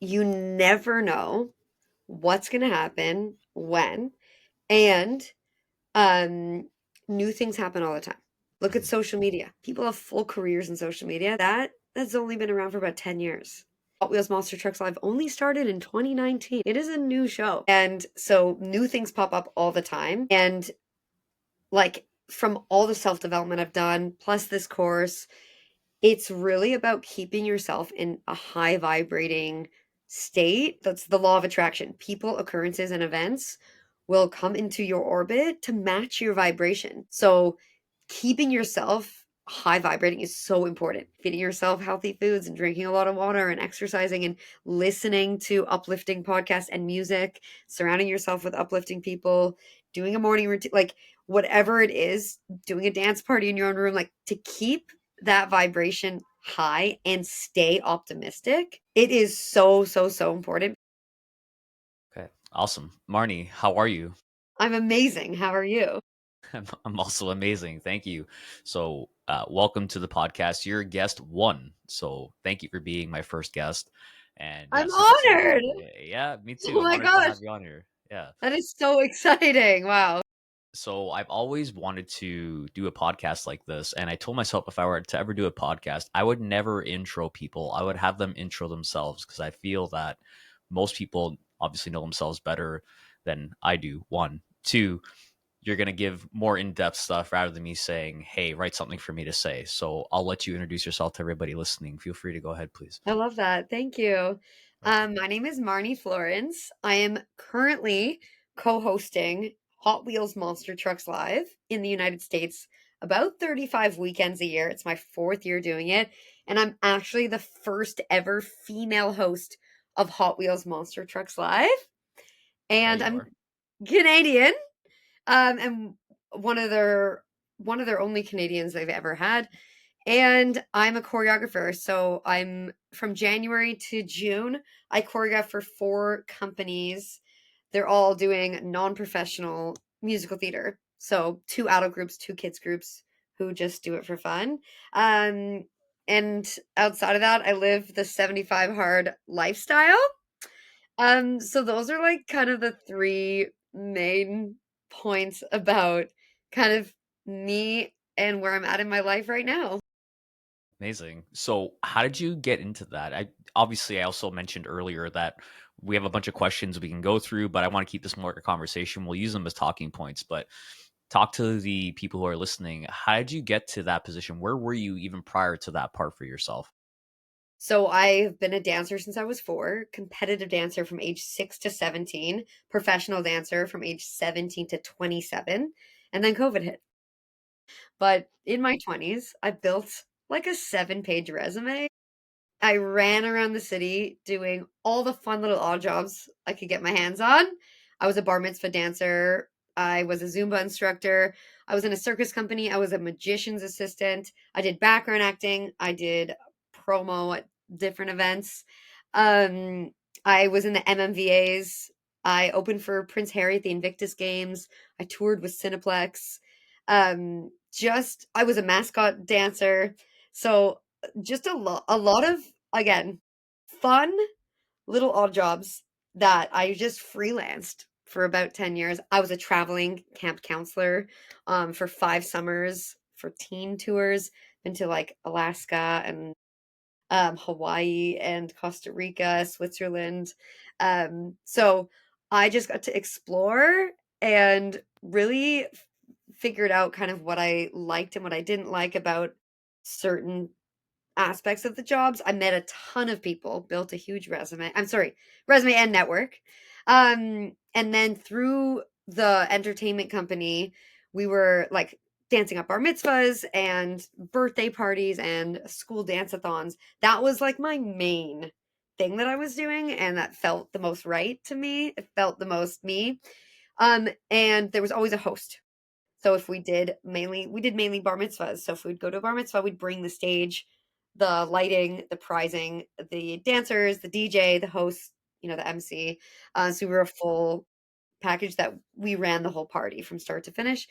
you never know what's going to happen when, and um, new things happen all the time. Look at Mhm. social media. People have full careers in social media. That's only been around for about 10 years. Hot Wheels Monster Trucks Live only started in 2019. It is a new show. And so new things pop up all the time. And like from all the self-development I've done, plus this course, it's really about keeping yourself in a high vibrating state. That's the law of attraction. People, occurrences, and events will come into your orbit to match your vibration. So, keeping yourself high vibrating is so important. Feeding yourself healthy foods and drinking a lot of water and exercising and listening to uplifting podcasts and music, surrounding yourself with uplifting people, doing a morning routine, like whatever it is, doing a dance party in your own room, like to keep that vibration high and stay optimistic. It is so, so, so important. Okay, awesome. Marnie, how are you? I'm amazing. How are you? I'm also amazing. Thank you. So, welcome to the podcast. You're guest one. So, thank you for being my first guest. And yeah, I'm super excited. honored. Yeah, me too. Oh I'm my honored to gosh. have you on here. Yeah. That is so exciting. Wow. So, I've always wanted to do a podcast like this. And I told myself if I were to ever do a podcast, I would never intro people. I would have them intro themselves because I feel that most people obviously know themselves better than I do. One. Two, you're going to give more in-depth stuff rather than me saying, hey, write something for me to say. So I'll let you introduce yourself to everybody listening. Feel free to go ahead, please. I love that. Thank you. Right. My name is Marnie Florence. I am currently co-hosting Hot Wheels Monster Trucks Live in the United States about 35 weekends a year. It's my fourth year doing it. And I'm actually the first ever female host of Hot Wheels Monster Trucks Live. Yeah, And you I'm are. Canadian. And one of their only Canadians they've ever had. And I'm a choreographer. So I'm from January to June, I choreograph for four companies. They're all doing non-professional musical theater. So two adult groups, two kids groups who just do it for fun. Um, and outside of that, I live the 75 hard lifestyle. So those are like kind of the three main points about kind of me and where I'm at in my life right now. Amazing. So how did you get into that? I also mentioned earlier that we have a bunch of questions we can go through, but I want to keep this more a conversation. We'll use them as talking points, but talk to the people who are listening. How did you get to that position? Where were you even prior to that part for yourself? So I've been a dancer since I was four, competitive dancer from age 6 to 17, professional dancer from age 17 to 27, and then COVID hit. But in my 20s, I built like a 7 page resume. I ran around the city doing all the fun little odd jobs I could get my hands on. I was a bar mitzvah dancer. I was a Zumba instructor. I was in a circus company. I was a magician's assistant. I did background acting. I did promo at different events. Um, I was in the MMVAs. I opened for Prince Harry at the Invictus Games. I toured with Cineplex. Just I was a mascot dancer. So just a lot of, again, fun little odd jobs that I just freelanced for about 10 years. I was a traveling camp counselor for 5 summers for teen tours. Been to like Alaska and Hawaii and Costa Rica, Switzerland. So I just got to explore and really figured out kind of what I liked and what I didn't like about certain aspects of the jobs. I met a ton of people, built a huge resume. I'm sorry, resume and network. And then through the entertainment company, we were like dancing up bar mitzvahs and birthday parties and school dance-a-thons. That was like my main thing that I was doing, and that felt the most right to me. It felt the most me. And there was always a host. So if we did mainly bar mitzvahs. So if we'd go to a bar mitzvah, we'd bring the stage, the lighting, the prizing, the dancers, the DJ, the host, the MC. So we were a full package that we ran the whole party from start to finish.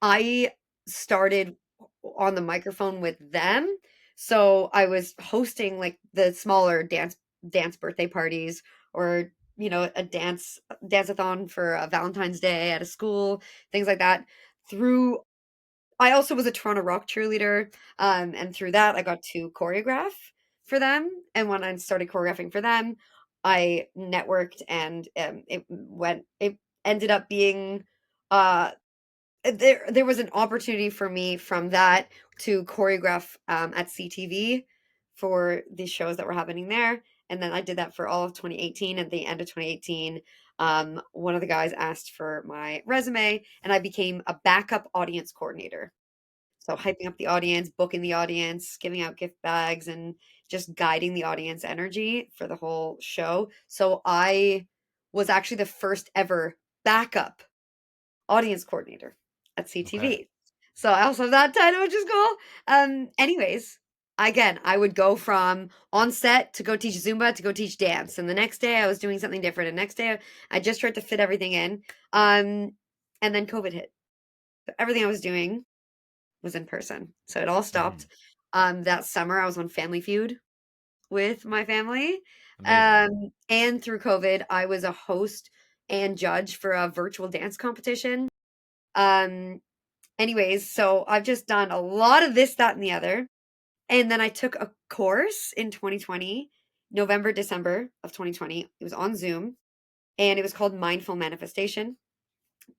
I started on the microphone with them. So I was hosting like the smaller dance dance birthday parties, or a dance-a-thon for a Valentine's Day at a school, things like that. Through I also was a Toronto Rock cheerleader, and through that, I got to choreograph for them. And when I started choreographing for them, I networked, and it ended up being, uh, there was an opportunity for me from that to choreograph at CTV for the shows that were happening there. And then I did that for all of 2018. At the end of 2018, one of the guys asked for my resume, and I became a backup audience coordinator. So hyping up the audience, booking the audience, giving out gift bags, and just guiding the audience energy for the whole show. So I was actually the first ever backup audience coordinator at Okay. CTV. So I also have that title, which is cool. Anyways, again, I would go from on set to go teach Zumba to go teach dance. And the next day I was doing something different. And next day I just tried to fit everything in. And then COVID hit. So everything I was doing was in person. So it all Hmm. stopped. That summer I was on Family Feud with my family. Amazing. And through COVID, I was a host and judge for a virtual dance competition. Um, Anyways, so I've just done a lot of this, that, and the other. And then I took a course in 2020, November, December of 2020. It was on Zoom, and it was called Mindful Manifestation.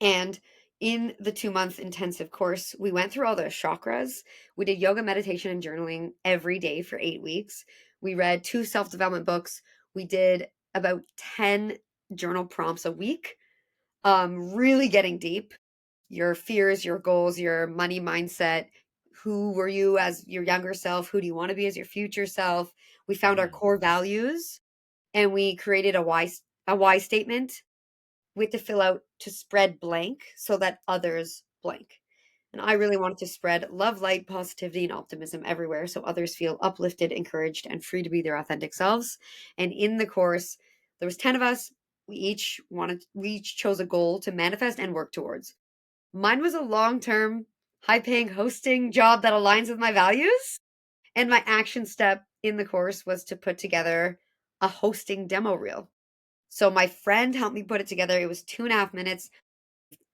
And in the 2-month intensive course, we went through all the chakras. We did yoga, meditation, and journaling every day for 8 weeks. We read 2 self-development books. We did about 10 journal prompts a week, really getting deep. Your fears, your goals, your money mindset. Who were you as your younger self? Who do you want to be as your future self? We found our Hmm. core values, and we created a why statement we had to fill out to spread blank so that others blank. And I really wanted to spread love, light, positivity, and optimism everywhere so others feel uplifted, encouraged, and free to be their authentic selves. And in the course, there was 10 of us. We each chose a goal to manifest and work towards. Mine was a long-term, high-paying hosting job that aligns with my values. And my action step in the course was to put together a hosting demo reel. So my friend helped me put it together. It was 2.5 minutes.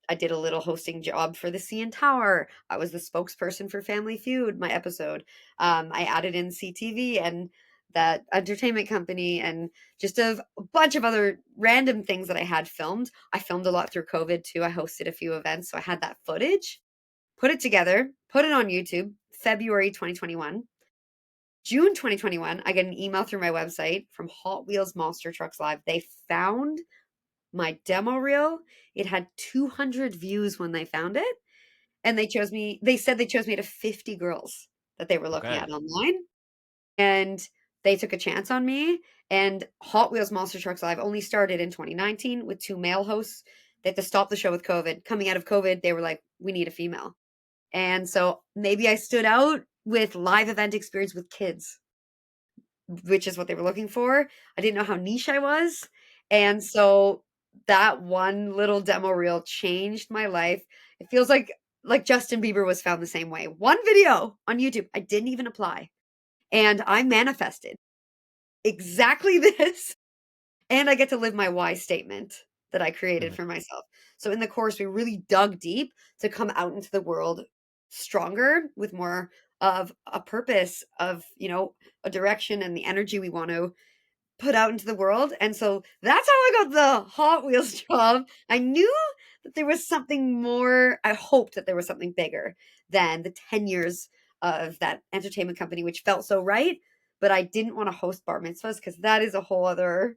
I did a little hosting job for the CN Tower. I was the spokesperson for Family Feud, my episode. I added in CTV and that entertainment company, and just a bunch of other random things that I had filmed. I filmed a lot through COVID too. I hosted a few events, so I had that footage. Put it together, put it on YouTube, February 2021. June 2021, I get an email through my website from Hot Wheels Monster Trucks Live. They found my demo reel. It had 200 views when they found it. And they said they chose me to 50 girls that they were looking Okay. at online. And they took a chance on me. And Hot Wheels Monster Trucks Live only started in 2019 with 2 male hosts. They had to stop the show with COVID. Coming out of COVID, they were like, we need a female. And so maybe I stood out with live event experience with kids, which is what they were looking for. I didn't know how niche I was. And so that one little demo reel changed my life. It feels like Justin Bieber was found the same way. One video on YouTube. I didn't even apply. And I manifested exactly this. And I get to live my why statement that I created Mhm. for myself. So in the course, we really dug deep to come out into the world stronger with more of a purpose of, a direction and the energy we want to put out into the world. And so that's how I got the Hot Wheels job. I knew that there was something more. I hoped that there was something bigger than the 10 years of that entertainment company, which felt so right. But I didn't want to host bar mitzvahs because that is a whole other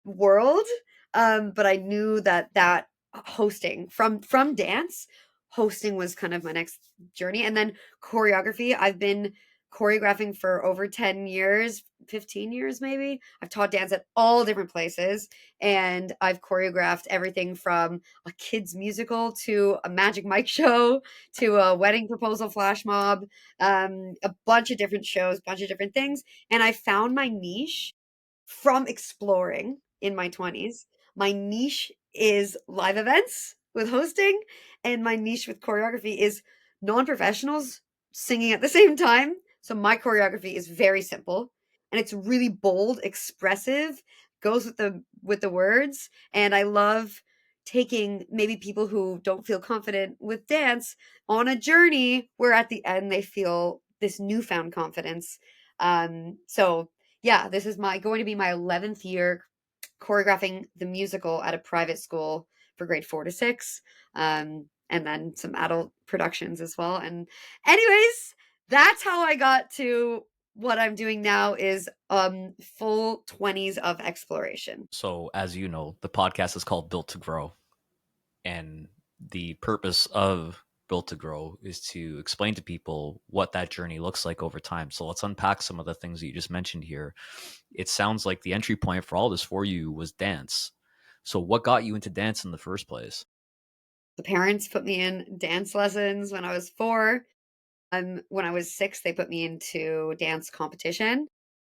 world. But I knew that hosting from dance, hosting was kind of my next journey. And then choreography. I've been choreographing for over 10 years, 15 years maybe. I've taught dance at all different places, and I've choreographed everything from a kids musical to a Magic Mike show to a wedding proposal flash mob, a bunch of different shows, bunch of different things. And I found my niche from exploring in my 20s. My niche is live events with hosting, and my niche with choreography is non professionals singing at the same time. So my choreography is very simple. and it's really bold, expressive, goes with the words, and I love taking maybe people who don't feel confident with dance on a journey where at the end they feel this newfound confidence. So yeah, this is my going to be my 11th year choreographing the musical at a private school for grade 4 to 6, and then some adult productions as well. And anyways, that's how I got to what I'm doing now is full 20s of exploration. So, as you know, the podcast is called Built to Grow. And the purpose of Built to Grow is to explain to people what that journey looks like over time. So, let's unpack some of the things that you just mentioned here. It sounds like the entry point for all this for you was dance. So, what got you into dance in the first place? The parents put me in dance lessons when I was 4. When I was 6, they put me into dance competition.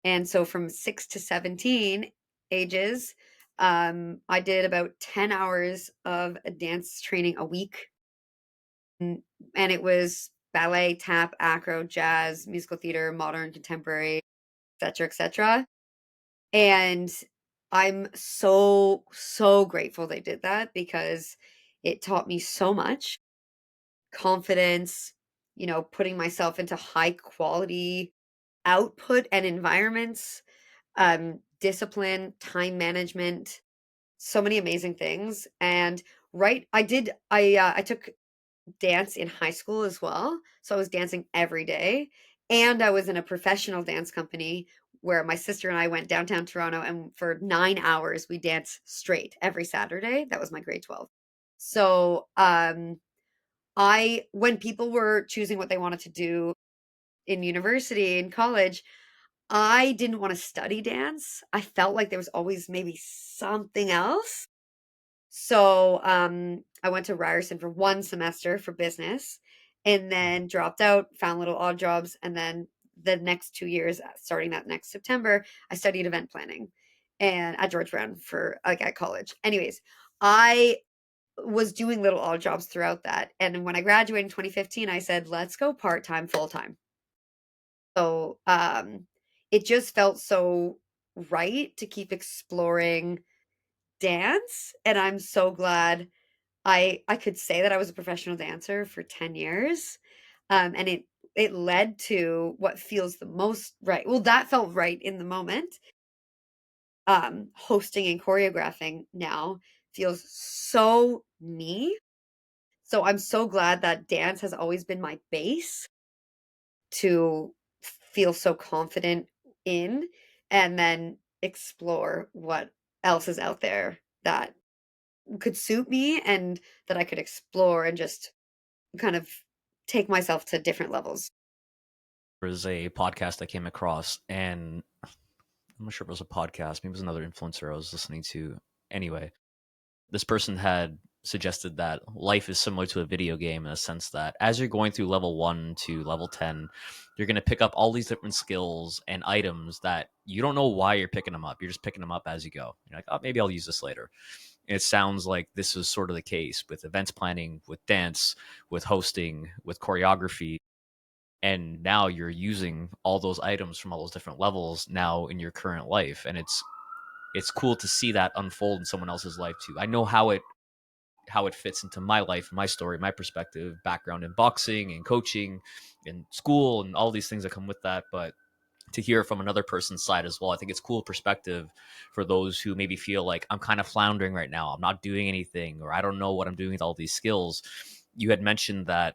And so from 6 to 17 ages, I did about 10 hours of dance training a week. Mm, and it was ballet, tap, acro, jazz, musical theater, modern, contemporary, etc., etc. And I'm so, so grateful they did that because it taught me so much confidence, putting myself into high quality output and environments, discipline, time management, so many amazing things. And right, I took dance in high school as well. So I was dancing every day. And I was in a professional dance company where my sister and I went downtown Toronto, and for 9 hours we danced straight every Saturday. That was my grade 12. So when people were choosing what they wanted to do in university and college, I didn't want to study dance. I felt like there was always maybe something else. So, I went to Ryerson for 1 semester for business and then dropped out, found little odd jobs, and then the next 2 years, starting that next September, I studied event planning and at George Brown for like at college. Anyways, I was doing little odd jobs throughout that. And when I graduated in 2015, I said, let's go part-time, full-time. So, it just felt so right to keep exploring dance, and I'm so glad I could say that I was a professional dancer for 10 years, and it led to what feels the most right. Well, that felt right in the moment. Hosting and choreographing now feels so me. So I'm so glad that dance has always been my base to feel so confident in, and then explore what else is out there that could suit me and that I could explore and just kind of take myself to different levels. There was a podcast I came across, and I'm not sure if it was a podcast, maybe it was another influencer I was listening to. Anyway, this person had suggested that life is similar to a video game in a sense that as you're going through level 1 to level 10, you're going to pick up all these different skills and items that you don't know why you're picking them up. You're just picking them up as you go. You're like, oh, maybe I'll use this later. And it sounds like this is sort of the case with events planning, with dance, with hosting, with choreography. And now you're using all those items from all those different levels now in your current life. And it's cool to see that unfold in someone else's life too. I know how it fits into my life, my story, my perspective, background in boxing and coaching and school and all these things that come with that. But to hear from another person's side as well, I think it's cool perspective for those who maybe feel like I'm kind of floundering right now. I'm not doing anything, or I don't know what I'm doing with all these skills. You had mentioned that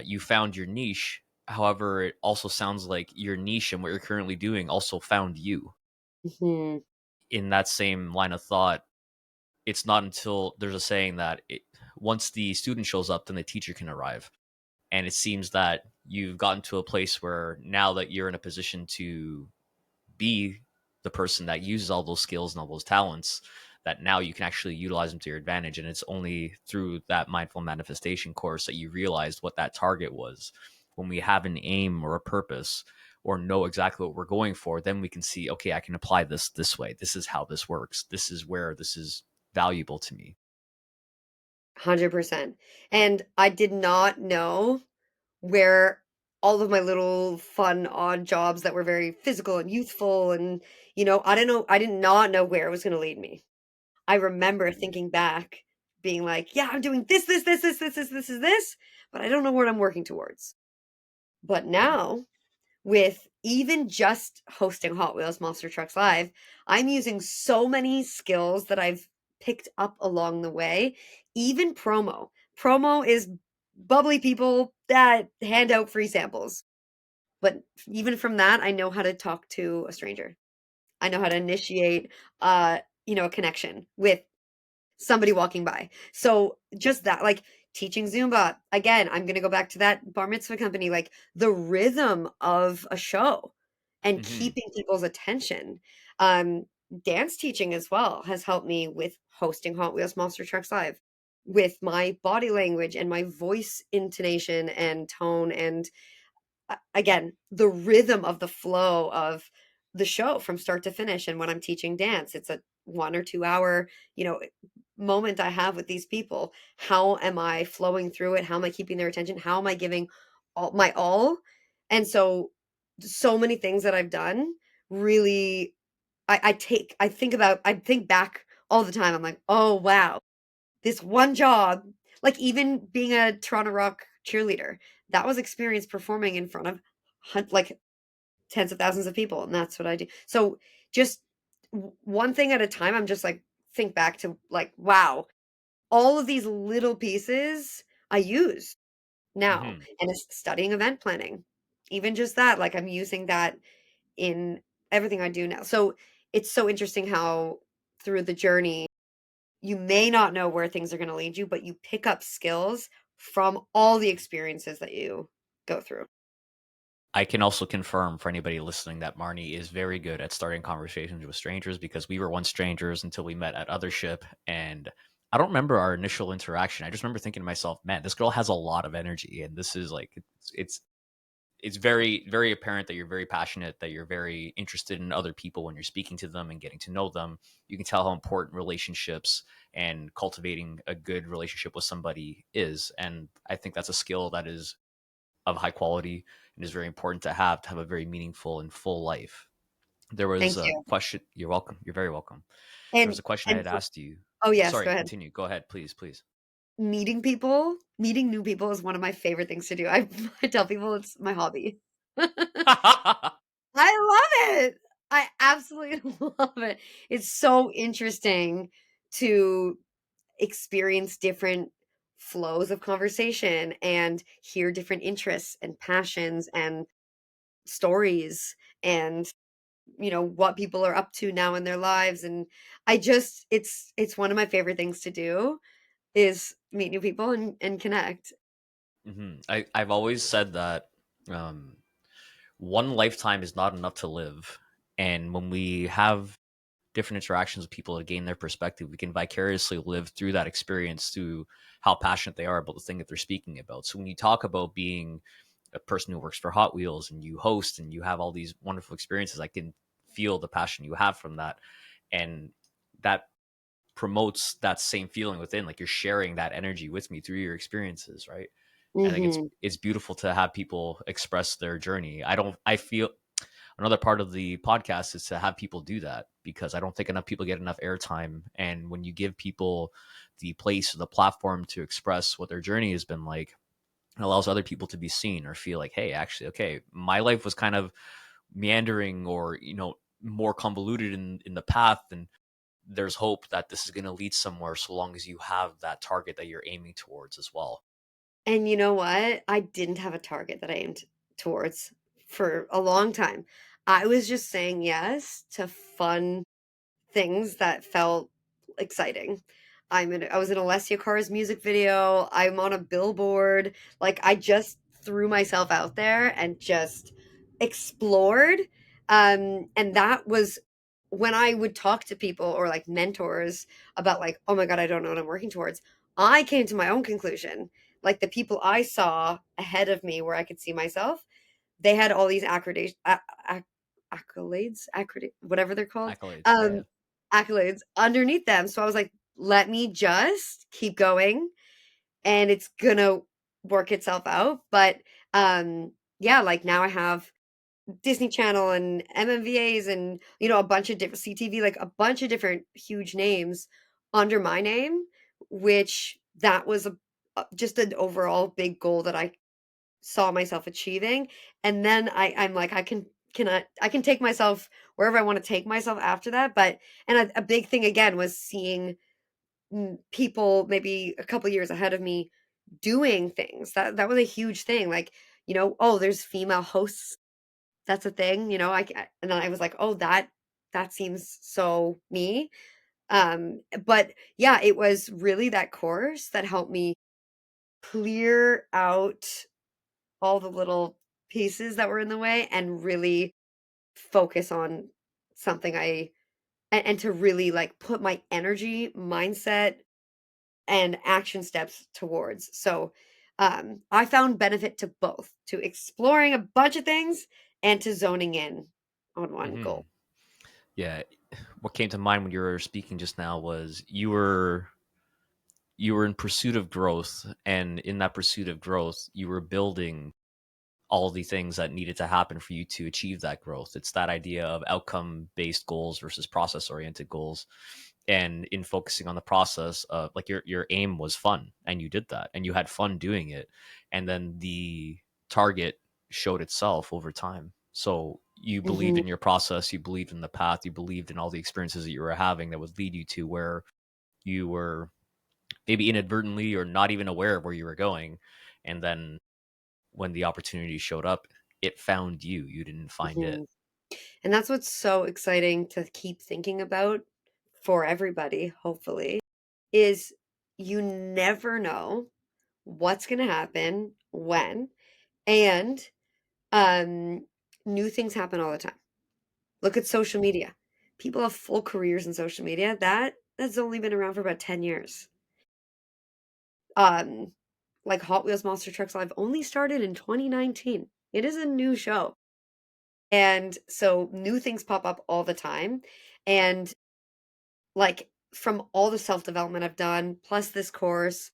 you found your niche. However, it also sounds like your niche and what you're currently doing also found you. Mhm. In that same line of thought, it's not until there's a saying that once the student shows up, then the teacher can arrive. And it seems that you've gotten to a place where now that you're in a position to be the person that uses all those skills and all those talents, that now you can actually utilize them to your advantage. And it's only through that mindful manifestation course that you realized what that target was. When we have an aim or a purpose or know exactly what we're going for, then we can see, okay, I can apply this way. This is how this works. This is where this is valuable to me. 100%. And I did not know where all of my little fun odd jobs that were very physical and youthful, and I did not know where it was going to lead me. I remember thinking back, being like, yeah, I'm doing this, but I don't know what I'm working towards. But now, with even just hosting Hot Wheels Monster Trucks Live, I'm using so many skills that I've picked up along the way. Even promo. Promo is bubbly people that hand out free samples. But even from that, I know how to talk to a stranger. I know how to initiate a connection with somebody walking by. So just that, like teaching Zumba, again, I'm going to go back to that bar mitzvah company, like the rhythm of a show and Hmm. keeping people's attention. Um, Dance teaching as well has helped me with hosting Hot Wheels Monster Trucks Live, with my body language and my voice intonation and tone, and again, the rhythm of the flow of the show from start to finish. And when I'm teaching dance, it's a 1 or 2 hour, you know, moment I have with these people. How am I flowing through it? How am I keeping their attention? How am I giving all my all? And so many things that I've done really, I think back all the time. I'm like, oh wow, this one job, like even being a Toronto Rock cheerleader, that was experience performing in front of like tens of thousands of people, and that's what I do. So just one thing at a time, I'm just like think back to like, wow, all of these little pieces I use now, Hmm. and it's studying event planning. Even just that, like I'm using that in everything I do now. So it's so interesting how through the journey you may not know where things are going to lead you, but you pick up skills from all the experiences that you go through. I can also confirm for anybody listening that Marnie is very good at starting conversations with strangers because we were once strangers until we met at Othership. And I don't remember our initial interaction. I just remember thinking to myself, man, this girl has a lot of energy. And this is like, it's very, very apparent that you're very passionate, that you're very interested in other people when you're speaking to them and getting to know them. You can tell how important relationships and cultivating a good relationship with somebody is. And I think that's a skill that is of high quality and is very important to have a very meaningful and full life. There was Thank a you. question. You're welcome. You're very welcome. There was And a question I and had for, asked you. oh yes, Sorry, go ahead. continue. Go ahead, please, please. Meeting new people is one of my favorite things to do. I tell people it's my hobby. I love it. I absolutely love it. It's so interesting to experience different flows of conversation and hear different interests and passions and stories, and what people are up to now in their lives. And it's one of my favorite things to do is meet new people and connect. I've always said that um, one lifetime is not enough to live, and when we have different interactions with people to gain their perspective, we can vicariously live through that experience through how passionate they are about the thing that they're speaking about. So when you talk about being a person who works for Hot Wheels and you host and you have all these wonderful experiences, I can feel the passion you have from that. And that promotes that same feeling within, like you're sharing that energy with me through your experiences, right? I think Hmm. it's beautiful to have people express their journey. I feel another part of the podcast is to have people do that because I don't think enough people get enough airtime. And when you give people the place or the platform to express what their journey has been like, it allows other people to be seen or feel like, hey, actually, okay, my life was kind of meandering or, more convoluted in the path. And there's hope that this is going to lead somewhere so long as you have that target that you're aiming towards as well. And you know what? I didn't have a target that I aimed towards for a long time. I was just saying yes to fun things that felt exciting. I was in Alessia Carr's music video. I'm on a billboard. Like I just threw myself out there and just explored. And that was when I would talk to people or like mentors about like, oh my God, I don't know what I'm working towards. I came to my own conclusion. Like the people I saw ahead of me where I could see myself, they had all these whatever they're called, Accolades. Yeah, yeah. um, accolades underneath them. So I was like, let me just keep going, and it's gonna work itself out. But yeah, like now I have Disney Channel and MMVAs and, you know, a bunch of different CTV, like a bunch of different huge names under my name, which that was just an overall big goal that I saw myself achieving. And then I'm like, I can take myself wherever I want to take myself after that. But, and a big thing again was seeing people maybe a couple years ahead of me doing things. That was a huge thing. Like, you know, oh, there's female hosts, that's a thing, you know, and then I was like, "Oh, that seems so me." But yeah, it was really that course that helped me clear out all the little pieces that were in the way and really focus on something and to really like put my energy, mindset, and action steps towards. So, I found benefit to both, to exploring a bunch of things and to zoning in on one Hmm. goal. Yeah. What came to mind when you were speaking just now was you were in pursuit of growth, and in that pursuit of growth, you were building all the things that needed to happen for you to achieve that growth. It's that idea of outcome based goals versus process oriented goals. And in focusing on the process, like your aim was fun, and you did that, and you had fun doing it, and then the target showed itself over time. So you believed Mhm, in your process, you believed in the path, you believed in all the experiences that you were having that would lead you to where you were maybe inadvertently or not even aware of where you were going. And then when the opportunity showed up, it found you. You didn't find it. mhm. And that's what's so exciting to keep thinking about for everybody, hopefully, is you never know what's gonna happen, when, and, um, new things happen all the time. Look at social media. People have full careers in social media. That's only been around for about 10 years. Um, like Hot Wheels Monster Trucks Live only started in 2019. It is a new show. And so new things pop up all the time. And like from all the self-development I've done, plus this course,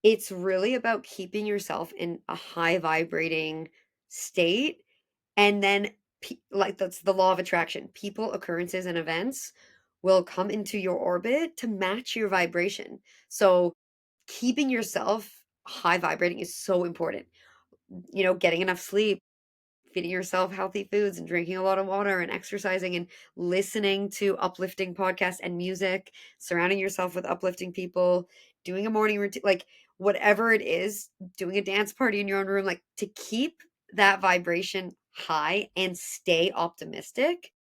it's really about keeping yourself in a high vibrating state. And then, like, that's the law of attraction. People, occurrences, and events will come into your orbit to match your vibration. So, keeping yourself high vibrating is so important. You know, getting enough sleep, feeding yourself healthy foods and drinking a lot of water and exercising and listening to uplifting podcasts and music, surrounding yourself with uplifting people, doing a morning routine, like whatever it is, doing a dance party in your own room, like to keep that vibration high and stay optimistic.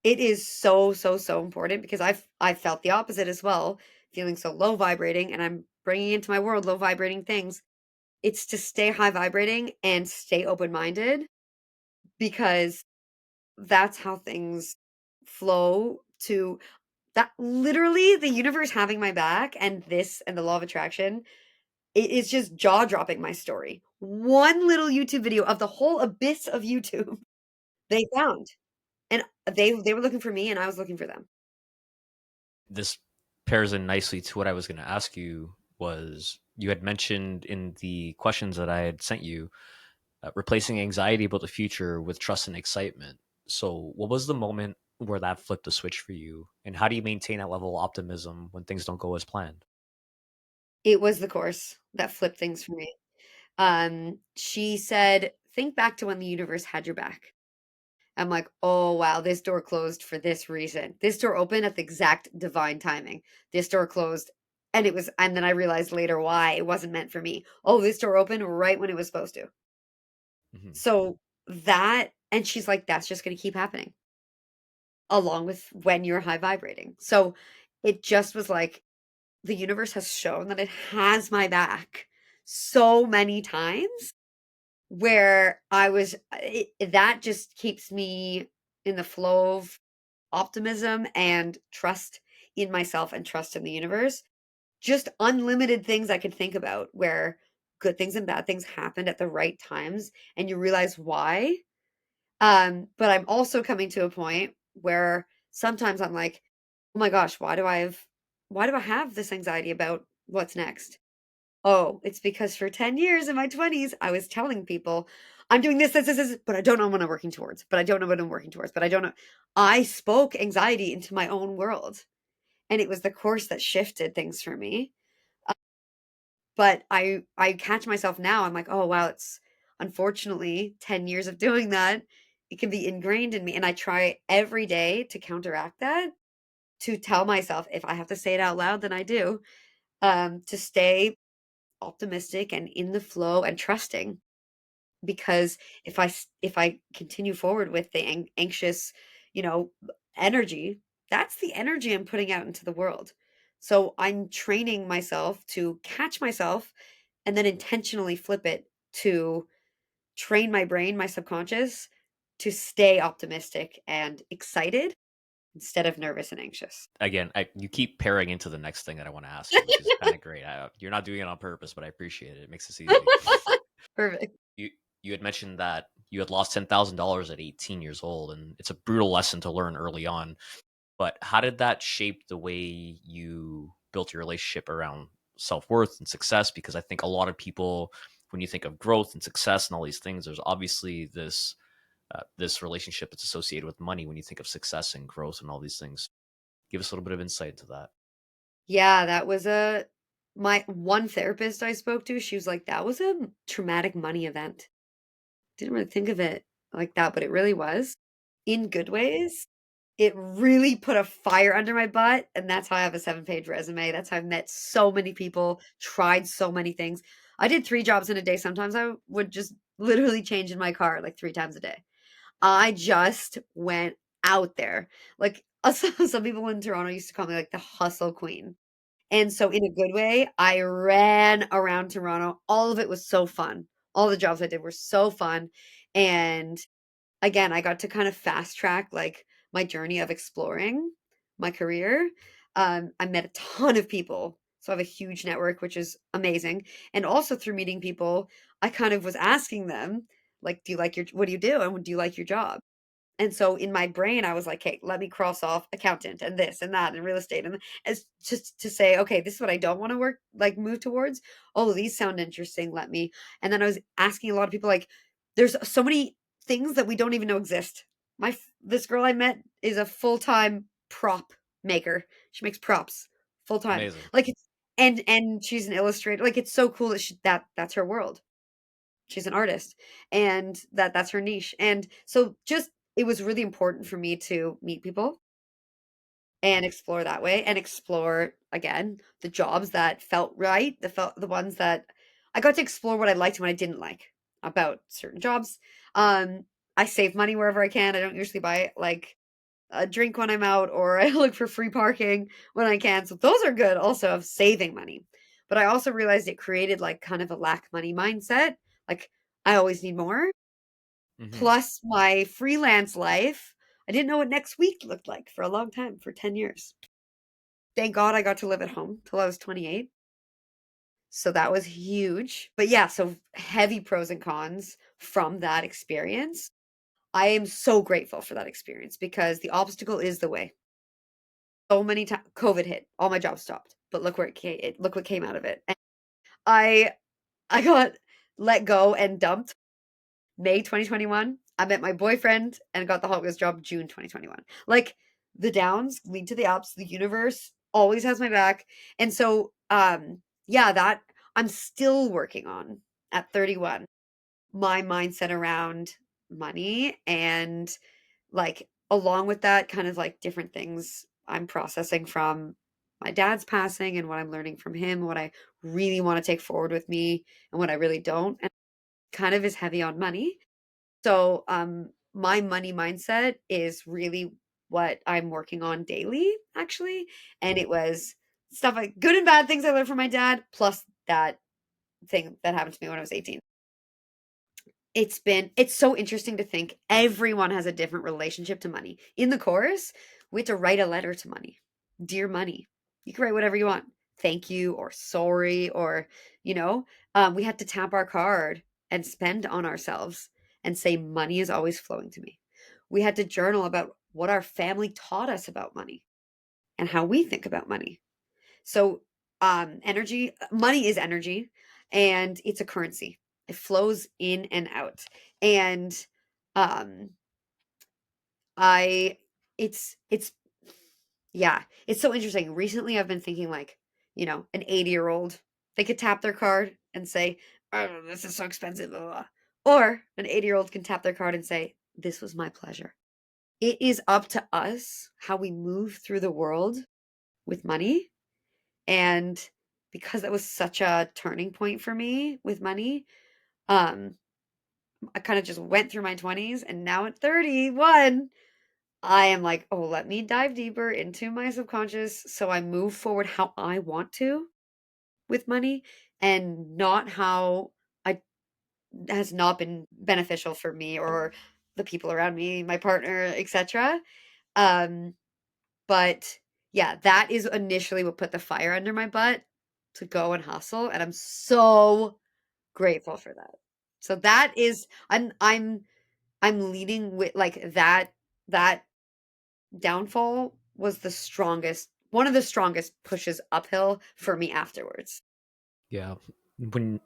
It is so, so, so important because I felt the opposite as well, feeling so low vibrating, and I'm bringing into my world low vibrating things. It's to stay high vibrating and stay open minded because that's how things flow to that literally the universe having my back and this and the law of attraction. It is just jaw dropping my story. One little YouTube video of the whole abyss of YouTube they found. And they were looking for me and I was looking for them. This pairs in nicely to what I was going to ask you. Was you had mentioned in the questions that I had sent you, replacing anxiety about the future with trust and excitement. So what was the moment where that flipped the switch for you, and how do you maintain that level of optimism when things don't go as planned? It was the course that flipped things for me. She said, think back to when the universe had your back. I'm like, "Oh, wow, this door closed for this reason. This door opened at the exact divine timing. This door closed." And it was, and then I realized later why it wasn't meant for me. Oh, this door opened right when it was supposed to. Hmm. So that, and she's like, that's just going to keep happening along with when you're high vibrating. So it just was like, the universe has shown that it has my back so many times where that just keeps me in the flow of optimism and trust in myself and trust in the universe. Just unlimited things I could think about where good things and bad things happened at the right times and you realize why. But I'm also coming to a point where sometimes I'm like, "Oh my gosh, why do I have this anxiety about what's next?" Oh, it's because for 10 years in my 20s, I was telling people, I'm doing this, but I don't know what I'm working towards, but I don't know what I'm working towards, but I don't know. I spoke anxiety into my own world. And it was the course that shifted things for me. Uh, but I catch myself now. I'm like, oh wow, it's unfortunately 10 years of doing that. It can be ingrained in me. And I try every day to counteract that, to tell myself if I have to say it out loud, then I do, to stay optimistic and in the flow and trusting. Because if I continue forward with the anxious, you know, energy, that's the energy I'm putting out into the world. So I'm training myself to catch myself and then intentionally flip it, to train my brain, my subconscious, to stay optimistic and excited instead of nervous and anxious. Again, you keep pairing into the next thing that I want to ask you, which is kind of great. You're not doing it on purpose, but I appreciate it. It makes this easy. Perfect. You you had mentioned that you had lost $10,000 at 18 years old, and it's a brutal lesson to learn early on. But how did that shape the way you built your relationship around self-worth and success? Because I think a lot of people, when you think of growth and success and all these things, there's obviously this relationship that's associated with money when you think of success and growth and all these things. Give us a little bit of insight into that. Yeah, that was a my one therapist I spoke to, she was like, that was a traumatic money event. Didn't really think of it like that, but it really was, in good ways. It really put a fire under my butt, and that's how I have a seven-page resume. That's how I've met so many people, tried so many things. I did 3 jobs in a day. Sometimes I would just literally change in my car, like, 3 times a day. I just went out there. Like, some people in Toronto used to call me, like, the hustle queen. And so in a good way, I ran around Toronto. All of it was so fun. All the jobs I did were so fun, and again, I got to kind of fast track, like, my journey of exploring my career. I met a ton of people, so I have a huge network, which is amazing, and also through meeting people, I kind of was asking them, like, "Do you like your what do you do, and do you like your job?" And so in my brain, I was like, "Okay, let me cross off accountant and this and that and real estate," and as just to say, "Okay, this is what I don't wanna work like, move towards. Oh, these sound interesting, let me," and then I was asking a lot of people, like, there's so many things that we don't even know exist. This girl I met is a full-time prop maker. She makes props full-time. Amazing. Like, it's and she's an illustrator. Like, it's so cool that that's her world. She's an artist, and that's her niche, and so just it was really important for me to meet people and explore that way, and explore, again, the jobs that felt right, the ones that I got to explore what I liked and what I didn't like about certain jobs. Um, I save money wherever I can. I don't usually buy, like, a drink when I'm out, or I look for free parking when I can, so those are good also of saving money. But I also realized it created, like, kind of a lack money mindset, like, I always need more. Hmm. Plus my freelance life, I didn't know what next week looked like for a long time, for 10 years. Thank God I got to live at home till I was 28. So that was huge. But yeah, so heavy pros and cons from that experience. I am so grateful for that experience because the obstacle is the way. So many times COVID hit, all my jobs stopped. But look where look what came out of it. And I I got let go and dumped May 2021. I met my boyfriend and got the Hot Wheels job June 2021. Like, the downs lead to the ups. The universe always has my back. And so yeah, that I'm still working on at 31, my mindset around money, and, like, along with that, kind of like different things I'm processing from my dad's passing and what I'm learning from him, what I really want to take forward with me and what I really don't. And kind of is heavy on money. So, my money mindset is really what I'm working on daily, actually, and it was stuff like good and bad things I learned from my dad, plus that thing that happened to me when I was 18. It's so interesting to think everyone has a different relationship to money. In the course, we had to write a letter to money. Dear money. You can write whatever you want. Thank you or sorry, or, you know, we had to tap our card and spend on ourselves and say money is always flowing to me. We had to journal about what our family taught us about money and how we think about money. So, energy money is energy, and it's a currency. It flows in and out. And um I it's yeah, it's so interesting. Recently I've been thinking like, an 80-year-old, they could tap their card and say, "Oh, this is so expensive." Blah, blah, blah." Or an 80-year-old can tap their card and say, "This was my pleasure." It is up to us how we move through the world with money. And because that was such a turning point for me with money, um, I kind of just went through my 20s, and now at 31, I am like, oh, let me dive deeper into my subconscious so I move forward how I want to with money and not how I has not been beneficial for me or the people around me, my partner, etc. Um, but yeah, that is initially what put the fire under my butt to go and hustle, and I'm so grateful for that. So that is I'm leading with like that downfall was the strongest one of the strongest pushes uphill for me afterwards. Yeah. When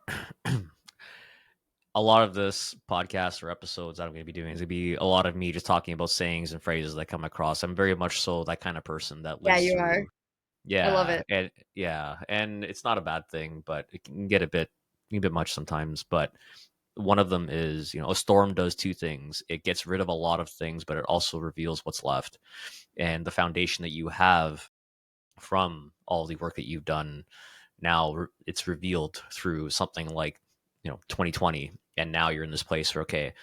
a lot of this podcast or episodes that I'm going to be doing is going to be a lot of me just talking about sayings and phrases that come across. I'm very much so that kind of person that Yeah, lives you are. through. I love Yeah, it. and it's not a bad thing, but it can get a bit much sometimes. But one of them is, a storm does two things. It gets rid of a lot of things, but it also reveals what's left. And the foundation that you have from all the work that you've done now, it's revealed through something like 2020, and now you're in this place where, okay,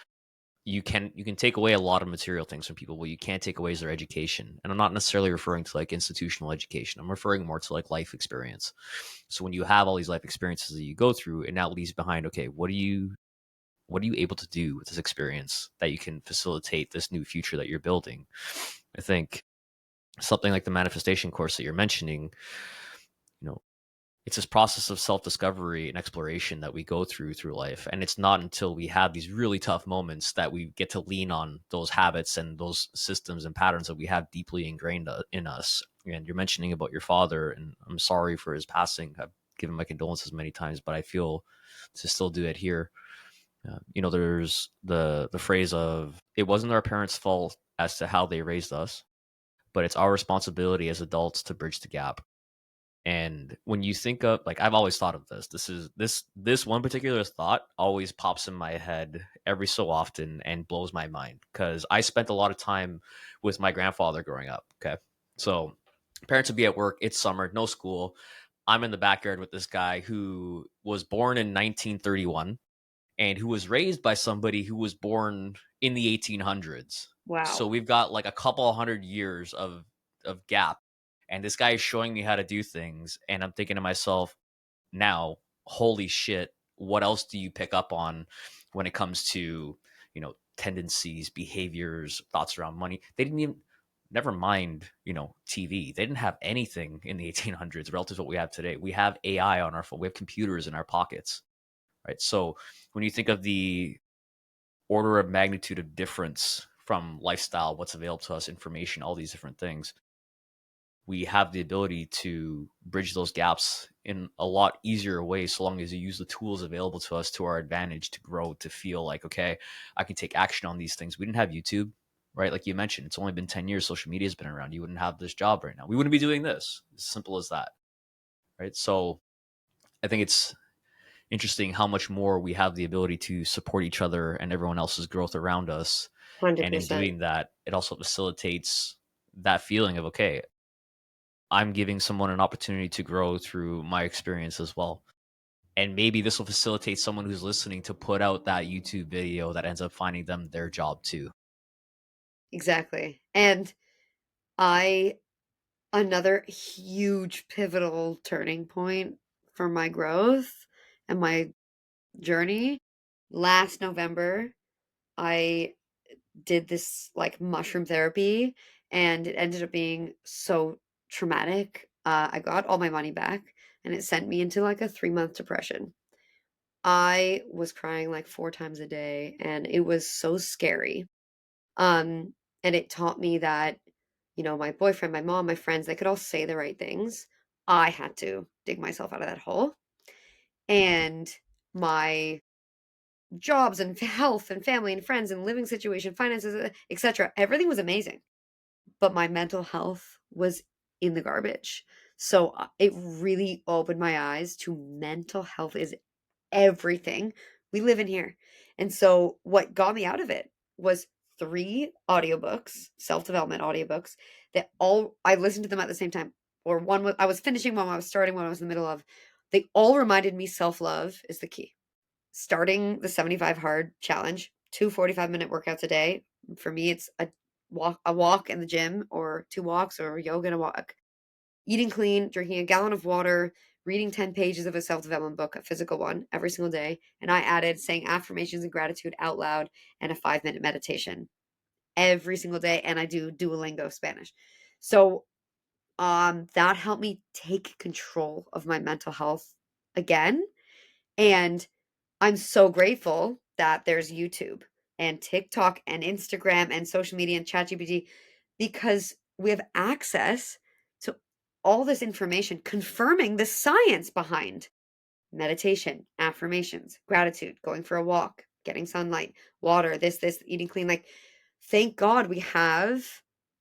you can take away a lot of material things from people. What you can't take away is their education, and I'm not necessarily referring to like institutional education. I'm referring more to like life experience. So when you have all these life experiences that you go through, it now leaves behind, okay, what are you able to do with this experience that you can facilitate this new future that you're building? I think something like the manifestation course that you're mentioning, you know, it's this process of self-discovery and exploration that we go through life, and it's not until we have these really tough moments that we get to lean on those habits and those systems and patterns that we have deeply ingrained in us. And you're mentioning about your father, and I'm sorry for his passing. I've given my condolences many times, but I feel to still do it here. There's the phrase of, it wasn't our parents' fault as to how they raised us, but it's our responsibility as adults to bridge the gap. And when you think of, like, I've always thought of this one particular thought always pops in my head every so often and blows my mind, because I spent a lot of time with my grandfather growing up. Okay. So parents would be at work, it's summer, no school. I'm in the backyard with this guy who was born in 1931 and who was raised by somebody who was born in the 1800s. So Wow. we've got like a couple hundred years of gap, and this guy is showing me how to do things, and I'm thinking to myself now, holy shit, what else do you pick up on when it comes to, tendencies, behaviors, thoughts around money? They didn't even, never mind, TV. They didn't have anything in the 1800s relative to what we have today. We have AI on our phone. We have computers in our pockets, right? So when you think of the order of magnitude of difference from lifestyle, what's available to us, information, all these different things, we have the ability to bridge those gaps in a lot easier way, so long as you use the tools available to us to our advantage to grow, to feel like, okay, I can take action on these things. We didn't have YouTube, right? Like you mentioned, it's only been 10 years social media has been around. You wouldn't have this job right now. We wouldn't be doing this. As simple as that, right? So I think it's interesting how much more we have the ability to support each other and everyone else's growth around us. And in 100%. doing that, it also facilitates that feeling of, okay, I'm giving someone an opportunity to grow through my experience as well. And maybe this will facilitate someone who's listening to put out that YouTube video that ends up finding them their job too. Exactly. And I another huge pivotal turning point for my growth and my journey. Last November, I did this like mushroom therapy, and it ended up being so traumatic. I got all my money back, and it sent me into like a 3-month depression. I was crying like 4 times a day, and it was so scary. Um, and it taught me that, my boyfriend, my mom, my friends, they could all say the right things. I had to dig myself out of that hole. And my jobs and health and family and friends and living situation, finances, etc. Everything was amazing, but my mental health was in the garbage. So it really opened my eyes to mental health is everything. We live in here. And so what got me out of it was three audiobooks, self-development audiobooks that all I listened to them at the same time. Or one was I was finishing one, I was starting one, I was in the middle of. They all reminded me self-love is the key. Starting the 75 hard challenge, 2 45-minute workouts a day. For me, it's a walk in the gym or two walks or yoga and a walk. Eating clean, drinking a gallon of water, reading 10 pages of a self-development book, a physical one, every single day. And I added saying affirmations and gratitude out loud and a 5-minute meditation every single day. And I do Duolingo Spanish. So that helped me take control of my mental health again. And I'm so grateful that there's YouTube and TikTok and Instagram and social media and ChatGPT because we have access to all this information confirming the science behind meditation, affirmations, gratitude, going for a walk, getting sunlight, water, this, eating clean. Like, thank God we have